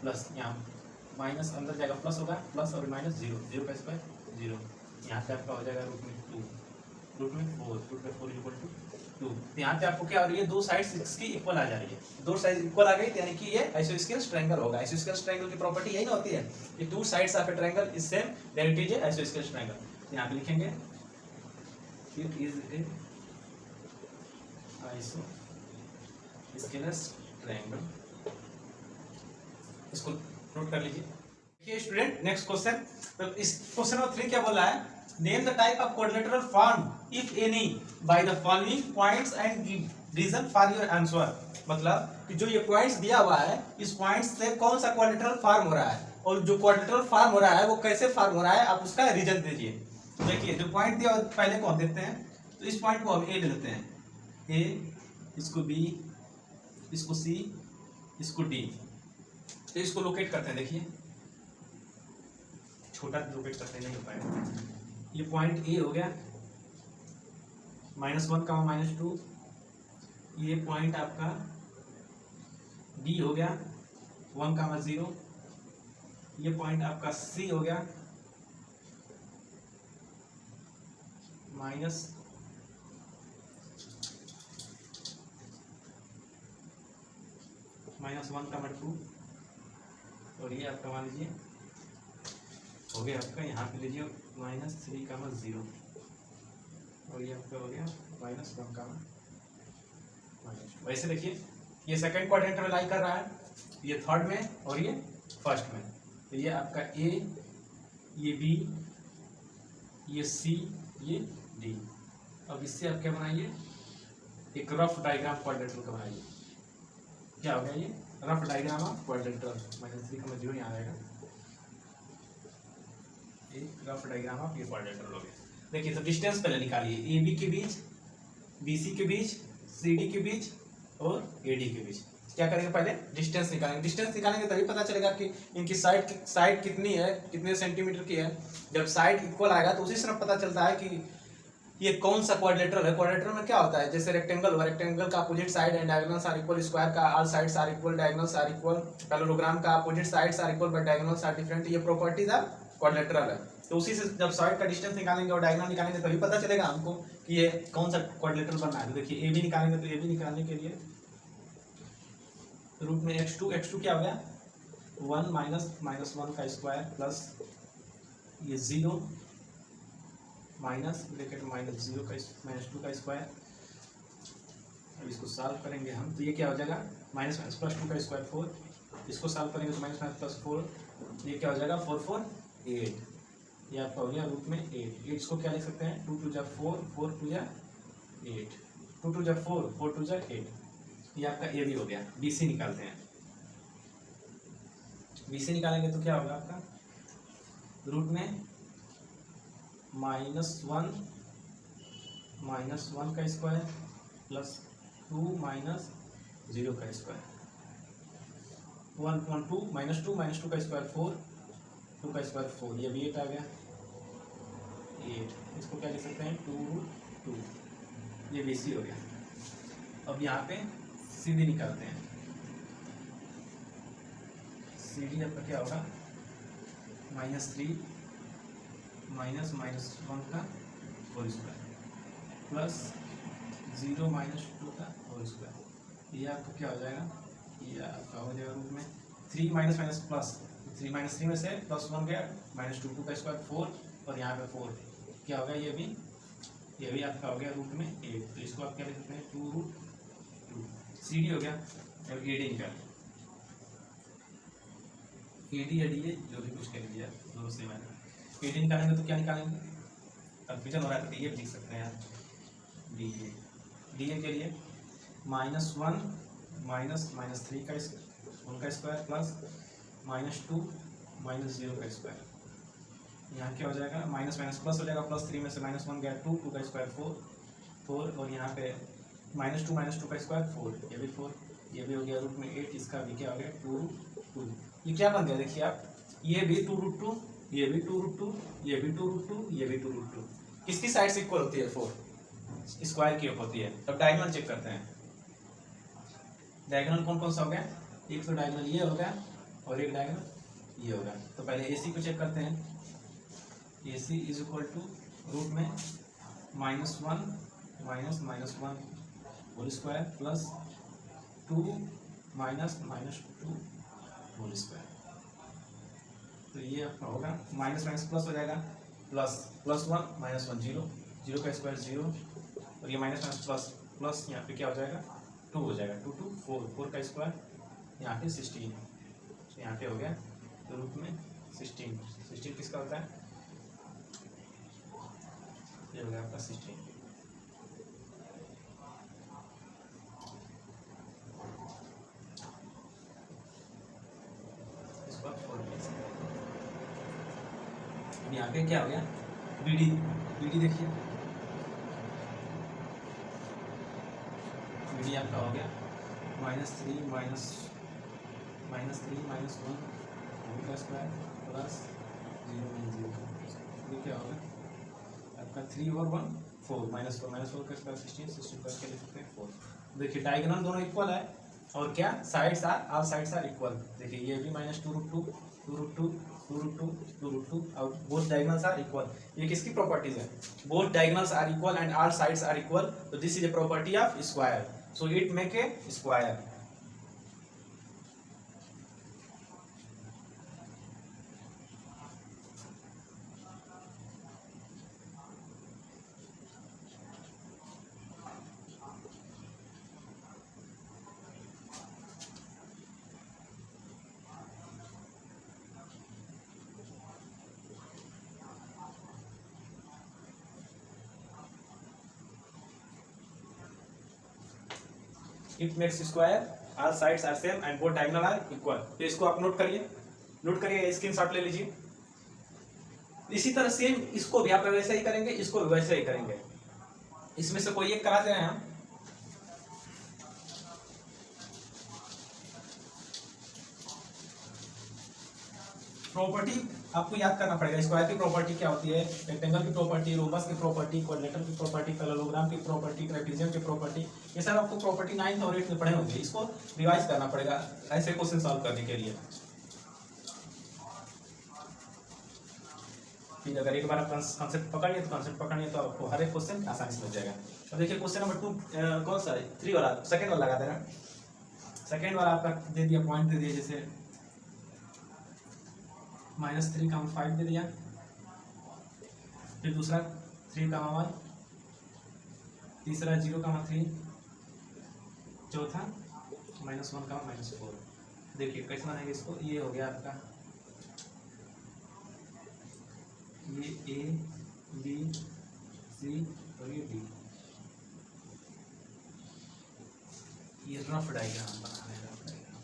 प्लस यहाँ माइनस अंदर जाएगा प्लस होगा, प्लस और माइनस 0 0 का स्क्वायर 0, यहाँ पे आपका हो जाएगा रूट में 4 इक्वल टू 2। यहाँ पे आपको क्या हो रही है, दो साइड्स इसकी इक्वल आ जा रही है, दो साइड इक्वल आ गई यानी कि ये आइसोस्केलेस ट्रायंगल होगा। आइसोस्केलेस ट्रायंगल की प्रॉपर्टी यही ना होती है कि two sides of a triangle is same then it is a isosceles triangle. यहाँ पे लिखेंगे it is a isosceles triangle, इसको नोट कर लीजिए। देखिए स्टूडेंट नेक्स्ट क्वेश्चन, तो इस क्वेश्चन नंबर 3 क्या बोल रहा है, name the type of quadrilateral form if any by the following points and reason for your answer. मतलब कि जो ये पॉइंट्स दिया हुआ है, इस पॉइंट्स से कौन सा क्वाड्रिलेटरल फॉर्म हो रहा है और जो क्वाड्रिलेटरल फॉर्म हो रहा है वो कैसे फॉर्म हो रहा है, आप उसका रीजन दीजिए। देखिए जो पॉइंट दिया पहले को हम देखते हैं, तो इस पॉइंट को हम ए ले लेते हैं, ए इसको बी इसको सी इसको डी, तो इसको लोकेट करते हैं। देखिए छोटा लोकेट करते नहीं हो पाएगा। ये पॉइंट ए हो गया -1, -2, ये पॉइंट आपका बी हो गया 1, 0, ये पॉइंट आपका सी हो गया -1, 2, और ये आपका मान लीजिए हो गया आपका, यहाँ पे लीजिए -3, 0, और ये आपका हो गया -1, -2। वैसे देखिए ये सेकंड क्वाड्रेंट में लाई कर रहा है, ये थर्ड में और ये फर्स्ट में, तो ये आपका ए, ये बी, ये सी, ये डी। अब इससे आप क्या बनाइए, एक रफ डायग्राम क्वाड्रेंटल का बनाइए। क्या हो गया ये रफ डायग्राम ऑफ क्वाड्रेंटल, -3, 0 यहाँ आएगा, एक रफ डायग्राम ऑफ ये क्वाड्रेंटल हो गया। देखिए तो डिस्टेंस पहले निकालिए, ए बी के बीच, बी सी के बीच, सी डी के बीच और ए डी के बीच। क्या करेंगे, पहले डिस्टेंस निकालेंगे। डिस्टेंस निकालेंगे तभी पता चलेगा कि इनकी साइड कितनी है, कितने सेंटीमीटर की है। जब साइड इक्वल आएगा तो उसी से पता चलता है कि ये कौन सा क्वाड्रिलेटरल है। क्वाड्रिलेटरल में क्या होता है, जैसे रेक्टेंगल हुआ, रेक्टेंगल का opposite side and diagonals are equal, square का all sides are equal, diagonals are equal, parallelogram का opposite sides are equal but diagonals are different. ये प्रॉपर्टीज ऑफ क्वाड्रिलेटरल है। तो उसी से जब साइड का डिस्टेंस निकालेंगे और डायगोनल निकालेंगे तभी पता चलेगा हमको कि ये कौन सा क्वाड्रिलेटरल बन रहा है। तो देखिए ए बी निकालेंगे, तो ए बी निकालने के लिए रूट में x2 क्या हो गया 1 माइनस 1 का स्क्वायर प्लस ये 0 माइनस ब्रैकेट -0 का -2 का स्क्वायर। अब इसको सॉल्व करेंगे हम तो ये क्या हो जाएगा माइनस प्लस 2 का स्क्वायर 4। इसको सॉल्व करेंगे तो माइनस प्लस 4 ये क्या हो जाएगा 4 4 8। ये आपका हो गया रूट में 8। इसको क्या लिख सकते हैं 2 2 जा 4 4 2 जा 8 2 2 जा 4 4 2 जा 8। ये आपका ए भी हो गया। बी सी निकालते हैं। बी सी निकालेंगे तो क्या होगा आपका रूट में -1 का स्क्वायर प्लस 2 -0 का स्क्वायर 1 1 2 -2 का स्क्वायर 4 2 का स्क्वायर 4 ये भी 8 आ गया 8। इसको क्या लिख सकते हैं 2√2। ये बी सी हो गया। अब यहाँ पे सी डी निकालते हैं। सी डी आपका क्या होगा -3 -1 का होल स्क्वायर प्लस 0 -2 का होल स्क्वायर। ये आपका क्या हो जाएगा ये आपका हो जाएगा रूट में 3 माइनस प्लस 3 में से +1 गया -2 2 का स्क्वायर 4 और यहाँ पे 4 क्या होगा ये भी आपका हो गया रूट में 8। तो इसको आप क्या लिख सकते हैं 2√2। सी डी हो गया। अब ए डी निकाल ए डी या डी ए जो भी कुछ कह लीजिए आप दोनों सेम है। ए डी निकालेंगे तो क्या निकालेंगे कन्फ्यूजन हो रहा है तो डी ए लिख सकते हैं यार डी ए के लिए -1 -3 का उनका स्क्वायर प्लस -2 -0 का स्क्वायर। यहाँ क्या हो जाएगा माइनस प्लस हो जाएगा +3 में से -1 गया 2 2 का स्क्वायर 4 और यहाँ पे -2 का स्क्वायर 4 ये भी 4 ये भी हो गया रूट में 8। इसका भी क्या हो गया 2√2। ये क्या बन गया देखिए आप ये भी 2√2 ये भी 2√2 ये भी 2√2 ये भी 2√2। किसकी साइड से इक्वल होती है 4 स्क्वायर की होती है। तब डायगोनल चेक करते हैं। डायगोनल कौन कौन सा हो गया एक तो डायगोनल ये हो गया और एक डायगोनल ये होगा। तो पहले AC को चेक करते हैं। AC is equal to root में -1 whole square plus 2 -2 whole square. तो ये आपका होगा माइनस प्लस हो जाएगा +1 -1 0 का स्क्वायर 0 और ये माइनस प्लस यहाँ पे क्या हो जाएगा 2 हो जाएगा 2 2 4 का स्क्वायर यहाँ पे 16। तो यहाँ पे हो गया रूट में 16 किसका होता है ये हो गया आपका 16। इसको आप फोल्ड कर सकते हैं। यहाँ पे क्या हो गया BD देखिए BD आपका हो गया -3 -1 का स्क्वायर प्लस 0 ये क्या होगा आपका 3 और 1 4 -4 का स्क्वायर 16 का क्या लिख सकते हैं 4। देखिए डायगोनल दोनों इक्वल है और क्या sides are sides are equal. देखिए ये भी -2√2 और बोथ डायगोनल्स आर इक्वल। ये किसकी प्रॉपर्टीज है both diagonals are equal and all sides are equal. तो this is a property of square so it make a square. It makes square all sides are same and both diagonal are equal. तो इसको आप note करिए screenshot ले लीजिए। इसी तरह same इसको भी आप वैसे ही करेंगे इसको भी वैसे ही करेंगे। इसमें से कोई एक कराते हैं हम प्रॉपर्टी आपको याद करना पड़ेगा। स्क्वायर की प्रॉपर्टी क्या होती है रेक्टेंगल की प्रॉपर्टी रोबस की प्रॉपर्टी क्वाड्रेटर की प्रॉपर्टी पैरेललोग्राम की प्रॉपर्टी ट्रेपेजियम की प्रॉपर्टी ये सब आपको प्रॉपर्टी 9th और 8th में पढ़े होंगे। इसको रिवाइज करना पड़ेगा ऐसे क्वेश्चन सॉल्व करने के लिए। फिर अगर एक बार आप कॉन्सेप्ट पकड़ लिए तो आपको हर एक क्वेश्चन आसानी से लग जाएगा। अब देखिए क्वेश्चन नंबर 2 कौन सा है 3 वाला सेकंड वाला लगा देना। सेकंड वाला आपका दे दिया पॉइंट दे दिया जैसे -3, 5 दे दिया, फिर दूसरा 3, 1, तीसरा 0, 3, चौथा -1, -4। देखिए कैसे बनाएंगे इसको, ये हो गया आपका, ये A B C और ये D, ये रफ डायग्राम बनाना है, रफ डायग्राम।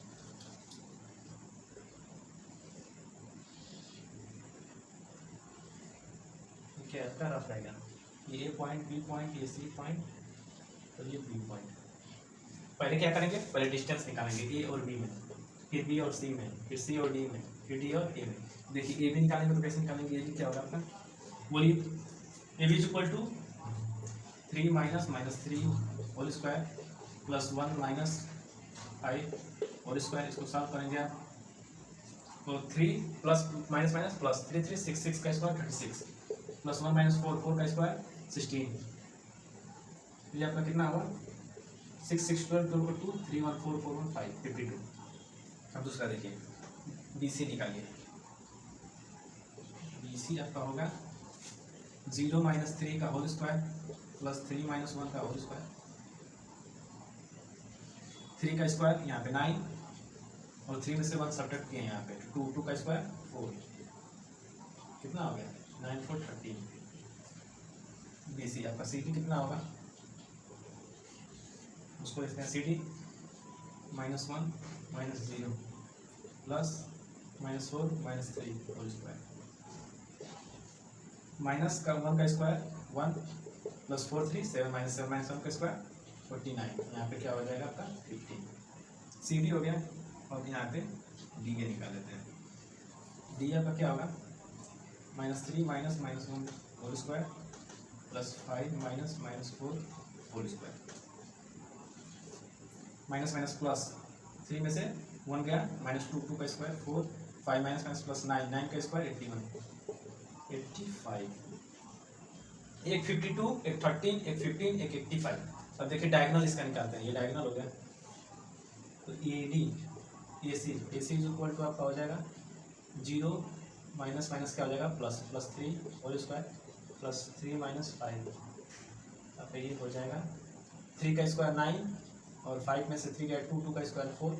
क्या है आपका रफ डायग्राम, ये A पॉइंट, B पॉइंट, ये C पॉइंट और ये B पॉइंट। पहले क्या करेंगे, पहले डिस्टेंस निकालेंगे A और B में, फिर B और C में, फिर C और D में, फिर D और A में। देखिए A भी निकालेंगे तो कैसे निकालेंगे, ये क्या होगा आपका, बोलिए A B equal to 3 -3 whole square plus 1 -5 whole square. इसको सॉल्व करेंगे आप तो 3 प्लस माइनस प्लस 3 3 6 6 का स्क्वायर 36 प्लस 1 -4 4 का स्क्वायर 16। ये आपका कितना हुआ, 6 6 12 12 2 3 1 4 4 1 5 52। अब दूसरा देखिए BC निकालिए, BC आपका होगा 0 -3 का होल स्क्वायर प्लस 3 -1 का होल स्क्वायर, 3 का स्क्वायर यहाँ पे 9 और 3 में से 1 सब्ट्रैक्ट किए यहाँ पे 2 2 का स्क्वायर 4, कितना हो गया 9 4 13। BC आपका CD कितना होगा, उसको लिखते हैं CD -1 -0 plus -4 -3 whole square, minus का 1 का स्क्वायर 1 प्लस 4 3 7 -7 -1 का स्क्वायर 49। यहाँ पे क्या हो जाएगा आपका 50। CD हो गया। और यहाँ पे DA निकाल लेते हैं, DA आपका क्या होगा -3 -1 whole square plus 5 -4 whole square, minus plus 3 में से 1 गया -2 2 का स्क्वायर 4 5 माइनस प्लस 9 9 का स्क्वायर 85। एक 52, एक 13, एक 15, एक 85। अब देखिए डायगोनल इसका निकालते हैं, ये डायगोनल हो गया तो AD AC is equal to आपका हो जाएगा 0 माइनस क्या हो जाएगा प्लस 3 होल स्क्वायर प्लस 3 -5, आपका ये हो जाएगा 3 का स्क्वायर 9 और 5 में से 3 गया 2 2 का स्क्वायर 4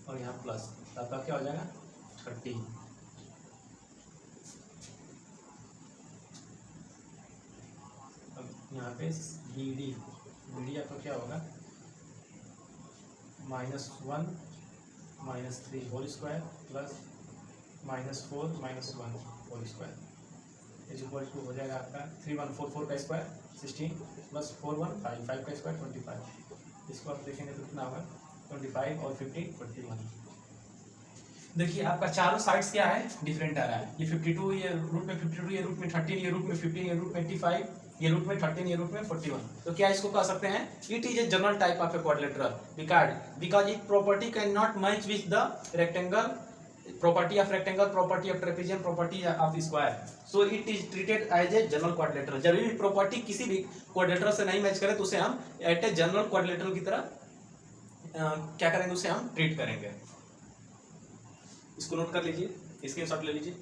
और यहाँ प्लस, तो आपका क्या हो जाएगा 30। यहाँ पे BD आपका क्या होगा -1 -3 whole square plus -4 -1 whole square is equal to हो जाएगा आपका 3 1 4 4 का स्क्वायर 16 प्लस 4 1 5 5 का स्क्वायर 25। इसको आप देखेंगे तो कितना होगा 25 और 15 41। देखिए आपका चारों साइड्स क्या है, डिफरेंट आ रहा है। ये 52, ये रूट में 52, ये रूट में 13, ये रूट में 15, ये रूट में 85, ये रूट में 13, ये रूट में 41। तो क्या इसको कह सकते हैं, it is a general type of a quadrilateral because it property can not match with the rectangle, property of rectangle, property of trapezium, property of square. So it is treated as a general quadrilateral. जब भी property किसी भी quadrilateral से नहीं match करे तो उसे हम एट ए जनरल क्वाड्रिलेटरल की तरह क्या करेंगे, उसे हम ट्रीट करेंगे। इसको नोट कर लीजिए, स्क्रीनशॉट ले लीजिए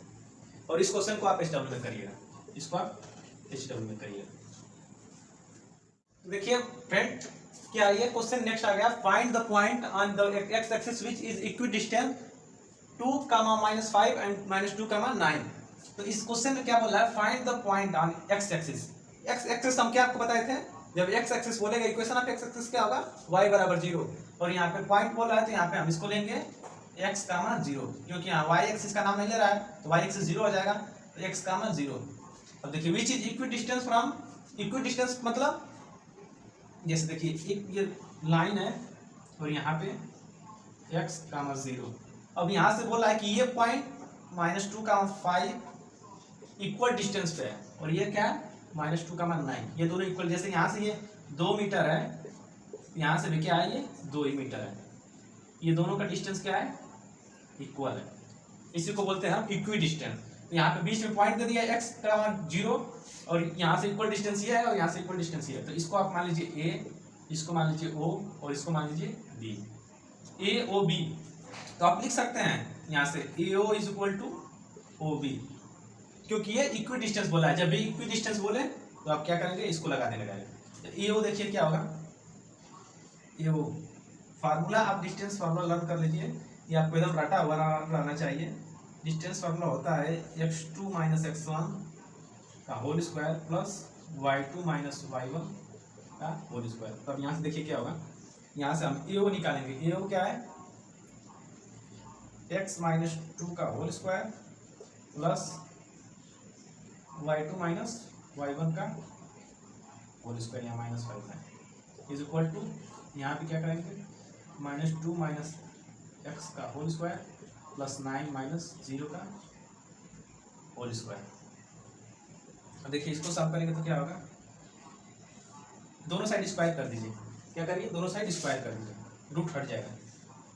और इस क्वेश्चन को आप HW में करिएगा, इसको आप HW में करिएगा। देखिए फ्रेंड क्या ये क्वेश्चन नेक्स्ट आ गया, find the point on the x axis which is equidistant 2, -5 and -2, 9। तो इस क्वेश्चन में क्या बोला है, find the point on x axis. X axis हम क्या आपको बताए थे, जब एक्स एक्सिस बोलेगा इक्वेशन ऑफ एक्स एक्सिस क्या होगा y = 0 और यहाँ पे पॉइंट बोल रहा है तो यहाँ पे हम इसको लेंगे x, 0 क्योंकि यहाँ y एक्सिस का नाम नहीं ले रहा है तो y एक्सिस 0 हो जाएगा तो x, 0। अब देखिए which is equidistance from, equidistance मतलब जैसे देखिए एक ये लाइन है और यहाँ पे x, 0। अब यहाँ से बोला है कि ये पॉइंट -2, 5 इक्वल डिस्टेंस पे है और ये क्या है -2, 9। ये दोनों इक्वल, जैसे यहाँ से ये 2 मीटर है, यहाँ से भी क्या है ये 2 ही मीटर है, ये दोनों का डिस्टेंस क्या है इक्वल है, इसी को बोलते हैं हम इक्वी डिस्टेंस। यहाँ पे बीच में पॉइंट दे दिया x, 0 और यहाँ से इक्वल डिस्टेंस ये है और यहाँ से इक्वल डिस्टेंस ये है, तो इसको आप मान लीजिए a, इसको मान लीजिए o और इसको मान लीजिए b, AOB। तो आप लिख सकते हैं यहाँ से AO = ओ बी, क्योंकि ये इक्वी डिस्टेंस बोला है। जब भी इक्वी डिस्टेंस बोले तो आप क्या करेंगे, इसको लगा देंगे डायरेक्ट। ए ओ देखिए क्या होगा, ए ओ फार्मूला, आप डिस्टेंस फार्मूला लर्न कर लीजिए, ये आपको एकदम रटा हुआ रहना चाहिए। डिस्टेंस फार्मूला होता है x2 माइनस x1 का whole square plus y2 minus y1 का होल स्क्वायर। तो अब यहाँ से देखिए क्या होगा, यहाँ से हम ए ओ निकालेंगे। ए ओ क्या है, x माइनस 2 का whole square plus y2 minus y1 का होल स्क्वायर, यहाँ माइनस 5 है, इज इक्वल टू, यहाँ पे क्या करेंगे, -2 माइनस एक्स का होल स्क्वायर प्लस 9 माइनस 0 का होल स्क्वायर। अब देखिए इसको सॉल्व करेंगे तो क्या होगा, दोनों साइड स्क्वायर कर दीजिए। क्या करिए, दोनों साइड स्क्वायर कर दीजिए, रूट हट जाएगा।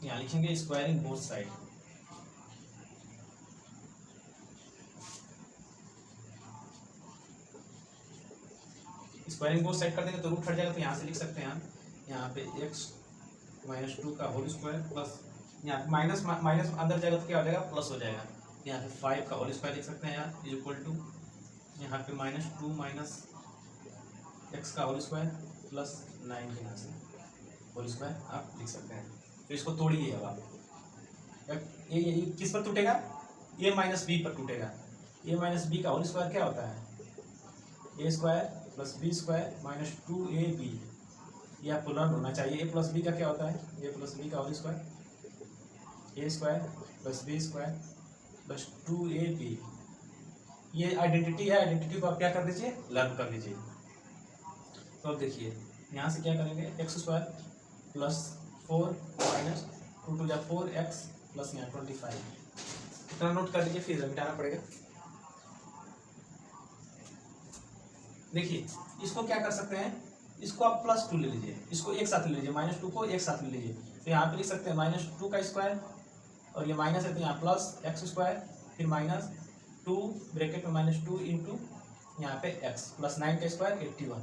यहाँ लिखेंगे squaring both side, squaring both side कर देंगे तो रूट हट जाएगा। तो यहाँ से लिख सकते हैं हम, यहाँ पे x माइनस 2 का होल स्क्वायर प्लस, यहाँ माइनस माइनस अंदर जाएगा तो क्या हो जाएगा, प्लस हो जाएगा। यहाँ पे 5 का होल स्क्वायर लिख सकते हैं यहाँ, इज इक्वल टू, यहाँ पे -2 माइनस एक्स का होल स्क्वायर प्लस 9 के यहाँ से होल स्क्वायर आप लिख सकते हैं। तो इसको तोड़िए अब आप, ये किस पर टूटेगा, a माइनस बी पर टूटेगा। a माइनस बी का होल स्क्वायर क्या होता है, a square plus B square minus 2ab, ये आपको लर्न होना चाहिए। a प्लस बी का क्या होता है, a प्लस बी का whole square, a square plus B square plus 2ab, ये आइडेंटिटी है। आइडेंटिटी को आप क्या कर दीजिए, लर्न कर लीजिए। तो अब देखिए यहाँ से क्या करेंगे, x square plus 4 minus 2 to जा 4x प्लस यहाँ 25, इतना नोट कर लीजिए, फिर मिटाना पड़ेगा। देखिए इसको क्या कर सकते हैं, इसको आप +2 ले लीजिए, इसको एक साथ ले लीजिए, -2 को एक साथ ले लीजिए। तो यहाँ पे लिख सकते हैं -2 का स्क्वायर, और ये माइनस है तो यहाँ प्लस एक्स स्क्वायर, फिर -2 ब्रैकेट में -2 इंटू यहाँ पे x प्लस 9 का स्क्वायर 81।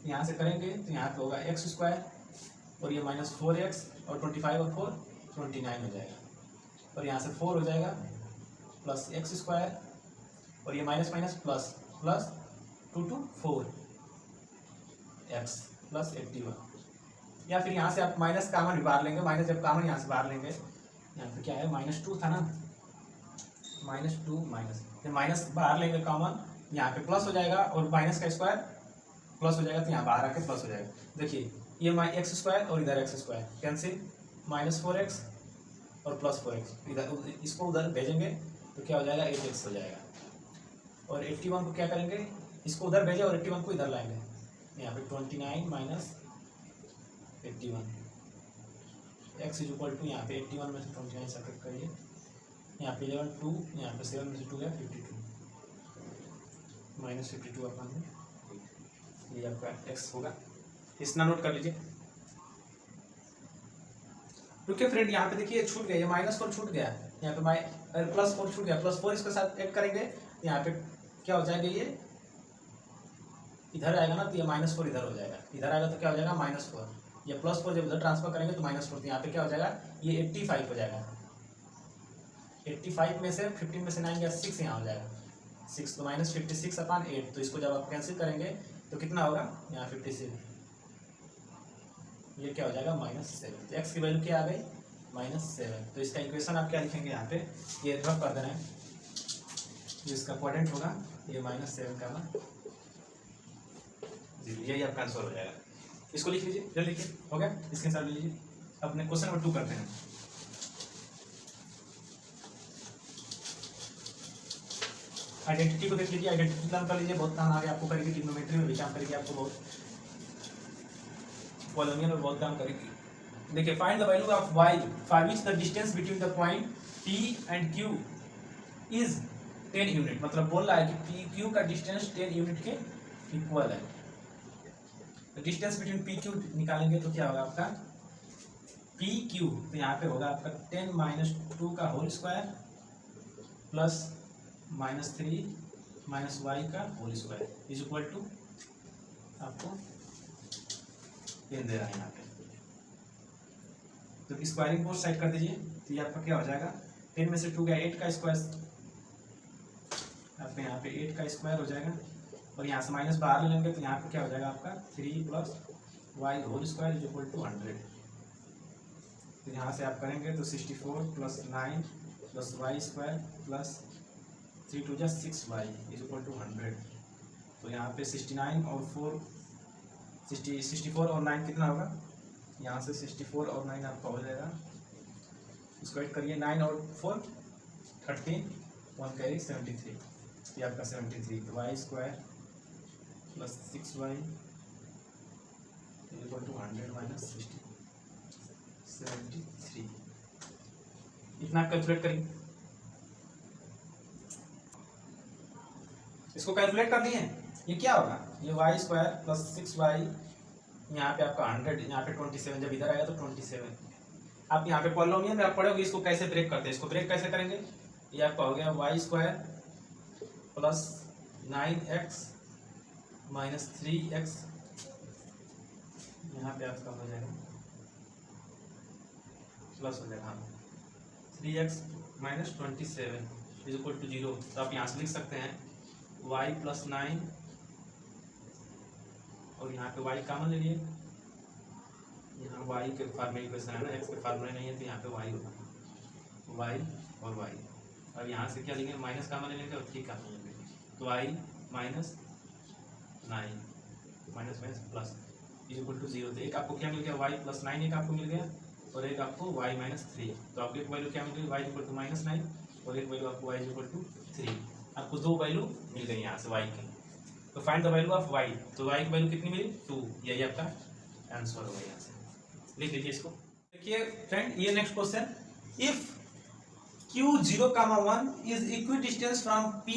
यहाँ से करेंगे तो यहाँ पे होगा एक्स स्क्वायर, और ये -4x और 25 और 4 29 हो जाएगा, और यहाँ से 4 हो जाएगा प्लस एक्स स्क्वायर, और ये minus minus plus plus 2 to 4 x plus 81, या फिर यहाँ से आप माइनस कॉमन भी बाहर लेंगे। माइनस जब कॉमन यहाँ से बाहर लेंगे, यहाँ पे क्या है, -2 था ना, -2 माइनस, फिर माइनस बाहर लेंगे कॉमन, यहाँ पे प्लस हो जाएगा, और माइनस का स्क्वायर प्लस हो जाएगा, तो यहाँ बाहर आके प्लस हो जाएगा। देखिए ये एक्स स्क्वायर और इधर एक्स स्क्वायर कैंसिल, -4x और प्लस 4x, इधर इसको उधर भेजेंगे तो क्या हो जाएगा, 8x हो जाएगा। और 81 को क्या करेंगे, इसको उधर भेजें और 81 को इधर लाएंगे, यहाँ पे 29 minus 81, x is equal to, यहाँ पे 81 में से 29 सब्ट्रैक्ट करिए, यहाँ पे 11 2, यहाँ पे 7 में से 2 गया 52, -52 अपन, ये आपका x होगा। इतना नोट कर लीजिए। रुकिए फ्रेंड, यहाँ पे देखिए छूट गया, ये -4 छूट गया, यहाँ पे +4 छूट गया, +4 इसके साथ ऐड करेंगे, यहाँ पे क्या हो जाएगा, ये इधर आएगा ना, तो ये -4 इधर हो जाएगा, इधर आएगा तो क्या हो जाएगा, -4, ये +4 जब इधर ट्रांसफर करेंगे तो -4, तो यहाँ पे क्या हो जाएगा, ये 85 हो जाएगा। 85 में से 15 में से 9 गया 6, यहाँ हो जाएगा 6, तो -56/8। तो इसको जब आप कैंसिल करेंगे तो कितना होगा, यहाँ 56, ये क्या हो जाएगा, -7। तो x की वैल्यू क्या आ गई, -7। तो इसका इक्वेशन आप क्या लिखेंगे, यहाँ पे ये रफ कर देना है, जिसका क्वाड्रेंट होगा ये -7 का ना, यही आपका आंसर हो जाएगा। इसको लिख लीजिए, जल्दी लिखिए, हो गया, इसके साथ ले लीजिए। अपने क्वेश्चन नंबर 2 करते हैं। आइडेंटिटी को देख लीजिए, आइडेंटिटी लर्न कर लीजिए, बहुत काम आगे आपको करेगी, ट्रिग्नोमेट्री में भी काम करेगी आपको, बहुत पॉलिनोमियल में बहुत काम करेगी। देखिए find the value of y for which the distance between the point p and q is 10 unit, मतलब बोल रहा है कि p q का डिस्टेंस 10 यूनिट के इक्वल है। तो डिस्टेंस बिटवीन पी क्यू निकालेंगे तो क्या होगा आपका, पी क्यू, तो यहाँ पे होगा आपका 10 - 2 का होल स्क्वायर प्लस -3 - y का whole square is equal to, आपको ये दे रहा है यहाँ पे। तो स्क्वायरिंग बोथ साइड कर दीजिए, तो ये आपका क्या हो जाएगा, 10 में से 2 गया 8 का स्क्वायर सकते हैं यहाँ पे 8 का स्क्वायर हो जाएगा, और यहाँ से माइनस बाहर ले लेंगे तो यहाँ पे क्या हो जाएगा आपका 3 plus y whole square is equal to 100। तो यहाँ से आप करेंगे तो 64 plus 9 plus y square plus 3 2 जा 6y इज इक्वल टू 100। तो यहाँ पे 69 और 64 और 9 कितना होगा, यहाँ से 64 और 9 आपका हो जाएगा, इसको ऐड करिए 9 और 4 13 1 कैरी 73, ये आपका 73। तो y square plus 6y equal to 100 minus 73, इतना कैलकुलेट करिए। इसको कैलकुलेट कर लिए, ये क्या होगा, ये वाई स्क्वायर प्लस 6y, यहाँ पे आपका 100, यहाँ पे 27, जब इधर आएगा तो 27। आप यहाँ पे पॉलिनोमियल में आप पढ़ोगे इसको कैसे ब्रेक करते हैं, इसको ब्रेक कैसे करेंगे, ये आपका हो गया Y square plus 9x minus 3x, यहाँ पे आपका हो जाएगा प्लस हो जाएगा 3x minus 27 is equal to 0। तो आप यहाँ से लिख सकते हैं y प्लस 9, और यहाँ पे y कॉमन ले लिए, यहाँ y के फार्मूले इक्वेशन है ना, x के फार्मूले नहीं है तो यहाँ पे y होगा, y और y। अब यहाँ से क्या लेंगे, माइनस कॉमन ले लेंगे और 3 कॉमन ले लेंगे, तो y minus 9 minus minus plus is equal to 0। तो एक आपको क्या मिल गया, y प्लस 9 एक आपको मिल गया, और एक आपको y माइनस 3। तो आपको एक वैल्यू क्या मिल गई, y इक्वल टू माइनस 9, और एक वैल्यू आपको y इक्वल टू 3। आपको दो वैल्यू मिल गई यहाँ से y की। तो find the value of y, तो y की वैल्यू कितनी मिली 2, यही आपका आंसर होगा। यहाँ से लिख लीजिए इसको। देखिए फ्रेंड, ये next question, if q 0, 1 is equidistance from p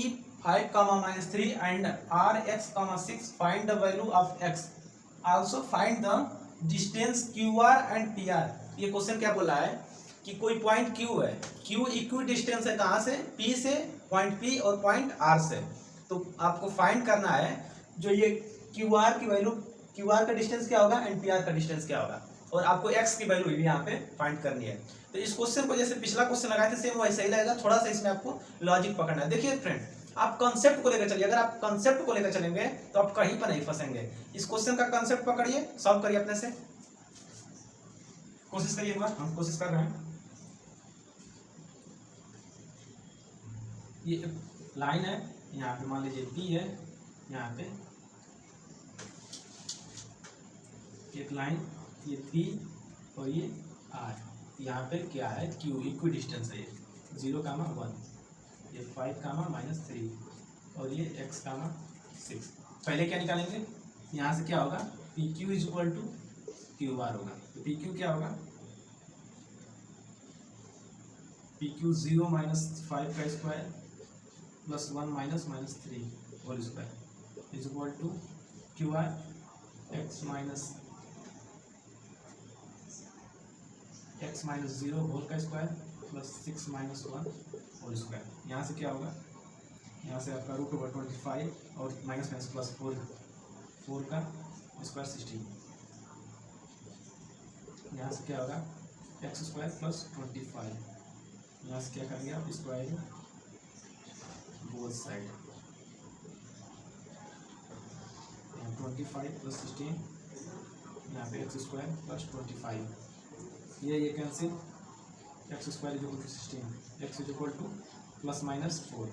5, -3 and r x, 6, find the value of x, also find the distance qr and pr। ये क्वेश्चन क्या बोला है कि कोई पॉइंट q है, q इक्विडिस्टेंस है कहाँ से, p से, पॉइंट p और पॉइंट r से। तो आपको फाइंड करना है जो ये qr की वैल्यू, qr का डिस्टेंस क्या होगा एंड pr का डिस्टेंस क्या होगा, और आपको x की वैल्यू भी यहाँ पे फाइंड करनी है। तो इस क्वेश्चन को जैसे पिछला क्वेश्चन लगाए थे सेम वैसा ही लगेगा, थोड़ा सा इसमें आपको लॉजिक पकड़ना है। देखिए फ्रेंड, आप कंसेप्ट को लेकर चलिए, अगर आप कंसेप्ट को लेकर चलेंगे तो आप कहीं पर नहीं फंसेंगे। इस क्वेश्चन का कंसेप्ट पकड़िए, सॉल्व करिए अपने से, कोशिश करिए, एक बार हम कोशिश कर रहे हैं। ये लाइन है, यहाँ पे मान लीजिए P है, यहाँ पे एक लाइन, ये P और ये R, यहाँ पे क्या है Q, इक्विडिस्टेंस है, ये 0, 1, ये 5, -3 और ये x, 6। पहले क्या निकालेंगे, यहाँ से क्या होगा, PQ is equal to QR होगा। तो PQ क्या होगा, PQ 0 -5 का square plus 1 -3 whole square is equal to QR x minus 0 whole का स्क्वायर प्लस 6 - 1 होल स्क्वायर। यहाँ से क्या होगा, यहाँ से आपका √25 और माइनस प्लस 4 का स्क्वायर 16। यहाँ से क्या होगा, x स्क्वायर प्लस 25, यहाँ से क्या करेंगे आप, स्क्वायर बोथ साइड, 25 प्लस 16, यहाँ पे x स्क्वायर प्लस 25, ये cancel, x square is equal to 16, x is equal to ±4।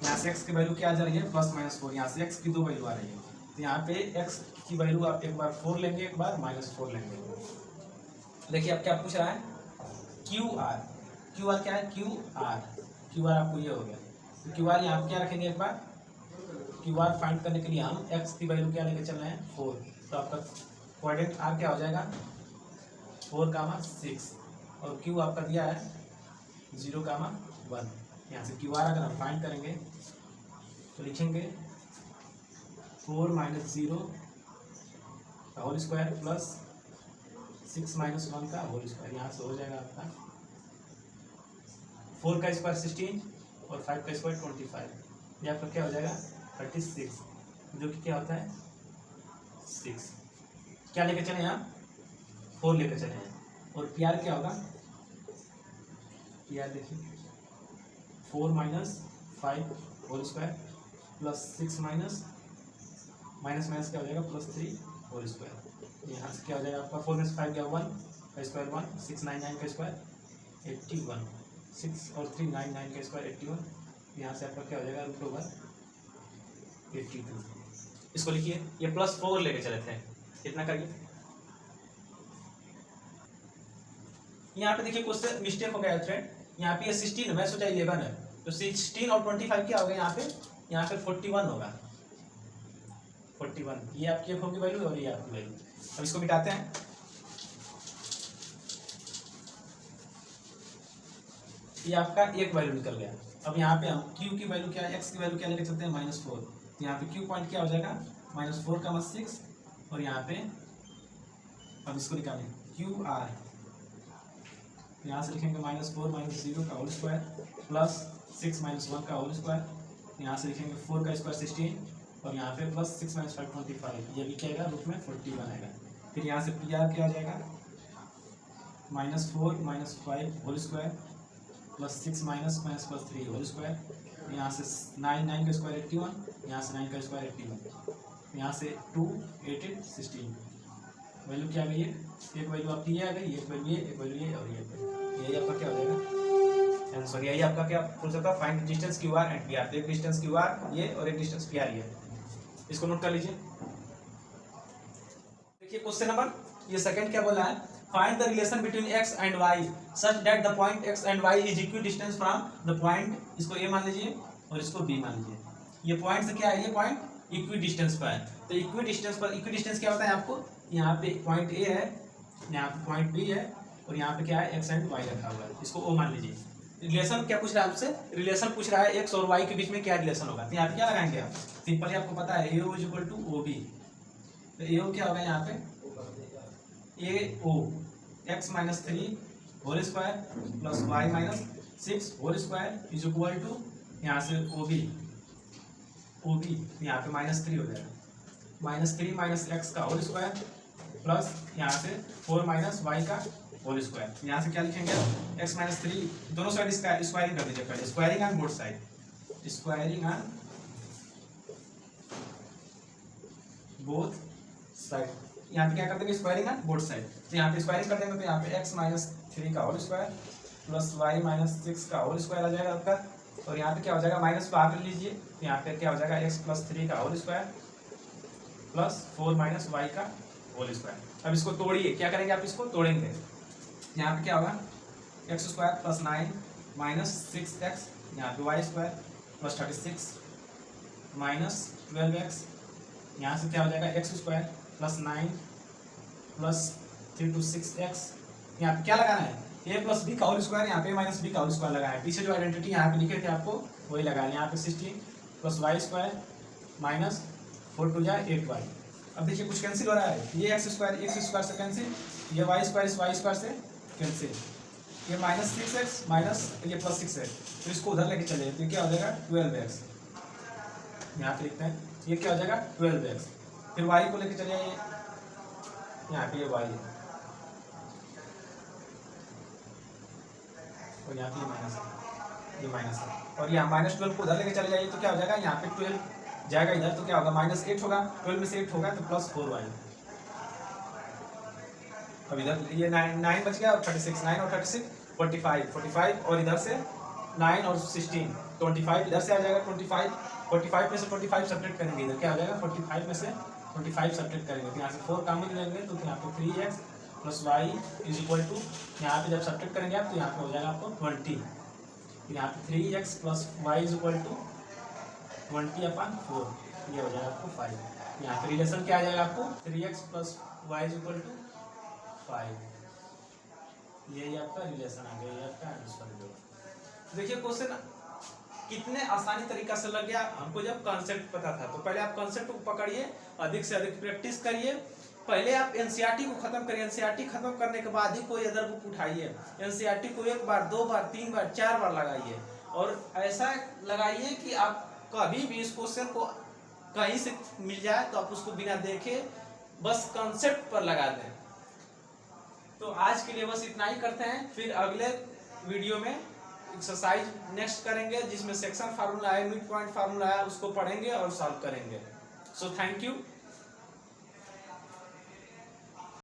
यहाँ से x की वैल्यू क्या आ जा रही है, +-4, यहाँ से x की दो वैल्यू आ रही है। तो यहाँ पे x की वैल्यू आप एक बार 4 लेंगे, एक बार -4 लेंगे। देखिए अब क्या पूछ रहा है, QR क्या है, QR आपको ये हो गया। तो QR यहाँ पे क्या रखेंगे, एक बार QR फाइंड करने के लिए हम x की वैल्यू क्या लेके चल रहे हैं, 4। तो आपका कोऑर्डिनेट r क्या हो जाएगा, 4, 6, और Q आपका दिया है 0, 1। यहाँ से QR अगर हम फाइंड करेंगे तो लिखेंगे 4 - 0 का होल स्क्वायर प्लस 6 - 1 का होल स्क्वायर। यहाँ से हो जाएगा आपका 4 का स्क्वायर 16 और 5 का स्क्वायर 25, ये आपका क्या हो जाएगा 36, जो कि क्या होता है 6। क्या लेके चले यहाँ, 4 लेके चले हैं। और PR क्या होगा, PR देखिए 4 - 5 whole square plus 6 minus minus minus क्या हो जाएगा प्लस 3 होल स्क्वायर। यहाँ से क्या हो जाएगा आपका 4 में से 5 गया 1 का स्क्वायर 1, 6 9 9 का स्क्वायर 81, 6 और 3 9 9 का स्क्वायर 81। यहाँ से आपका क्या हो जाएगा रूट ओवर 82। इसको लिखिए, ये प्लस 4 लेके चले थे, कितना करिए। यहाँ पे देखिए क्वेश्चन मिस्टेक हो गया फ्रेंड, यहाँ पे 16 मैं सोचा 11 है, तो 16 और 25 क्या होगा यहाँ पे 41 होगा, 41 ये आपकी एफ होगी वैल्यू और ये आपकी वैल्यू। अब इसको मिटाते हैं, ये आपका एक वैल्यू निकल गया। अब यहाँ पे हम q की वैल्यू क्या है, x की वैल्यू क्या लेके चलते हैं -4, तो यहाँ पे q पॉइंट क्या हो जाएगा -4 का 6 और यहाँ पे अब इसको निकालें QR, यहाँ से लिखेंगे -4 -0 का होल स्क्वायर प्लस 6 -1 का होल स्क्वायर, यहाँ से लिखेंगे 4 का स्क्वायर 16 और यहाँ पे प्लस 6 - 5 25, ये भी क्या आएगा रूट में 41 आएगा। फिर यहाँ से PR क्या आ जाएगा -4 -5 whole square plus 6 minus plus 3 whole square, यहाँ से 9 9 का स्क्वायर 81, यहाँ से 9 का स्क्वायर 81, यहाँ से 2 8 8 16, वैल्यू क्या आ गई है, एक वैल्यू आपकी ये आ गई, एक वैल्यू ये, एक वैल्यू ये और ये, यही आपका क्या हो जाएगा आंसर। यही आपका क्या पूछ सकता है, find distance QR and PR, तो एक डिस्टेंस QR ये और एक डिस्टेंस PR ये, इसको नोट कर लीजिए। देखिए क्वेश्चन नंबर ये सेकंड क्या बोला है, find the relation between x and y such that the point x and y is equidistant from the point, इसको a मान लीजिए और इसको b मान लीजिए। ये पॉइंट से क्या है, ये पॉइंट इक्विडिस्टेंस पर है, तो इक्विडिस्टेंस पर इक्विडिस्टेंस क्या होता है आपको, यहाँ पे पॉइंट a है, यहाँ पे पॉइंट b है और यहाँ पे क्या है x एंड y रखा हुआ है, इसको o मान लीजिए। रिलेशन क्या पूछ रहा है आपसे, रिलेशन पूछ रहा है x और y के बीच में क्या रिलेशन होगा, तो यहाँ पे क्या लगाएंगे आप, सिंपली आपको पता है AO = OB, तो AO क्या होगा यहाँ पे AO x - 3 whole square plus y - 6 whole square is equal to यहाँ से OB यहाँ पे -3 हो जाएगा, -3 - x का होल स्क्वायर प्लस यहाँ से 4 - y का होल स्क्वायर। यहाँ से क्या लिखेंगे x - 3 दोनों साइड इसका स्क्वायरिंग कर दीजिए पहले, squaring on both side, squaring on both side, यहाँ पे क्या कर देंगे स्क्वायरिंग ऑन बोथ साइड, तो यहाँ पे स्क्वायरिंग कर देंगे तो यहाँ पे x - 3 का होल स्क्वायर प्लस y - 6 का होल स्क्वायर आ जाएगा आपका, और यहाँ पे क्या हो जाएगा माइनस को आगे लीजिए, तो यहाँ पे क्या हो जाएगा x + 3 का होल स्क्वायर प्लस 4 - y का होल स्क्वायर। अब इसको तोड़िए, क्या करेंगे आप इसको तोड़ेंगे, यहाँ पे क्या होगा x² + 9 - 6x, यहाँ पे y² + 36 - 12x, यहाँ से क्या हो जाएगा x² + 9 + 3 to 6x, यहाँ पे क्या लगाना है a + b का होल स्क्वायर, यहाँ पे - b का होल स्क्वायर लगाया है, पीछे जो आइडेंटिटी यहाँ पे लिखे थे आपको वही लगाना है, यहाँ पे 16 + y² - 4 2 8y। अब देखिए कुछ कैंसिल हो रहा है, ये x² से कैंसिल, ये y² से कैंसिल, ये -6x ये +6x, तो इसको उधर लेके चले तो क्या हो जाएगा 12x, यहाँ पे लिखते हैं ये क्या हो जाएगा 12x, फिर y को लेके चलिए यहाँ पे ये y है और यहाँ पे ये माइनस है और यहाँ -12 को उधर लेके चले जाइए तो क्या हो जाएगा, यहाँ पे 12 जाएगा इधर तो क्या होगा -8 होगा, 12 में से 8 होगा तो +4y, अब इधर ये 9 बच गया और 36, 9 और 36 45 और इधर से 9 और 16 25, इधर से आ जाएगा 45 में से 25 सब्ट्रैक्ट करेंगे, इधर क्या आ जाएगा 45 में से 25 सब्ट्रैक्ट करेंगे तो यहाँ से 4 कॉमन लेंगे तो यहाँ पे 3x + y = यहाँ पे जब सब्ट्रैक्ट करेंगे आप तो यहाँ पे हो जाएगा आपको 20, यहाँ पे 3x + y = 20/4, ये हो जाएगा आपको 5, यहाँ पे रिलेशन क्या आ जाएगा आपको 3x + y = 5, यही आपका रिलेशन आ गया, ये आपका आंसर। देखिए क्वेश्चन कितने आसानी तरीका से लग गया हमको, जब कॉन्सेप्ट पता था तो पहले आप कॉन्सेप्ट को पकड़िए, अधिक से अधिक प्रैक्टिस करिए, पहले आप एनसीईआरटी को खत्म करिए, एनसीईआरटी खत्म करने के बाद ही कोई अदर बुक उठाइए, एनसीईआरटी को 1 बार 2 बार 3 बार 4 बार लगाइए और ऐसा लगाइए कि आप कभी भी इस क्वेश्चन को कहीं से मिल जाए तो आप उसको बिना देखे बस कॉन्सेप्ट पर लगा दें। तो आज के लिए बस इतना ही करते हैं, फिर अगले वीडियो में एक्सरसाइज नेक्स्ट करेंगे जिसमें सेक्शन फार्मूला है, मिड पॉइंट फार्मूला है, उसको पढ़ेंगे और सॉल्व करेंगे। So thank you.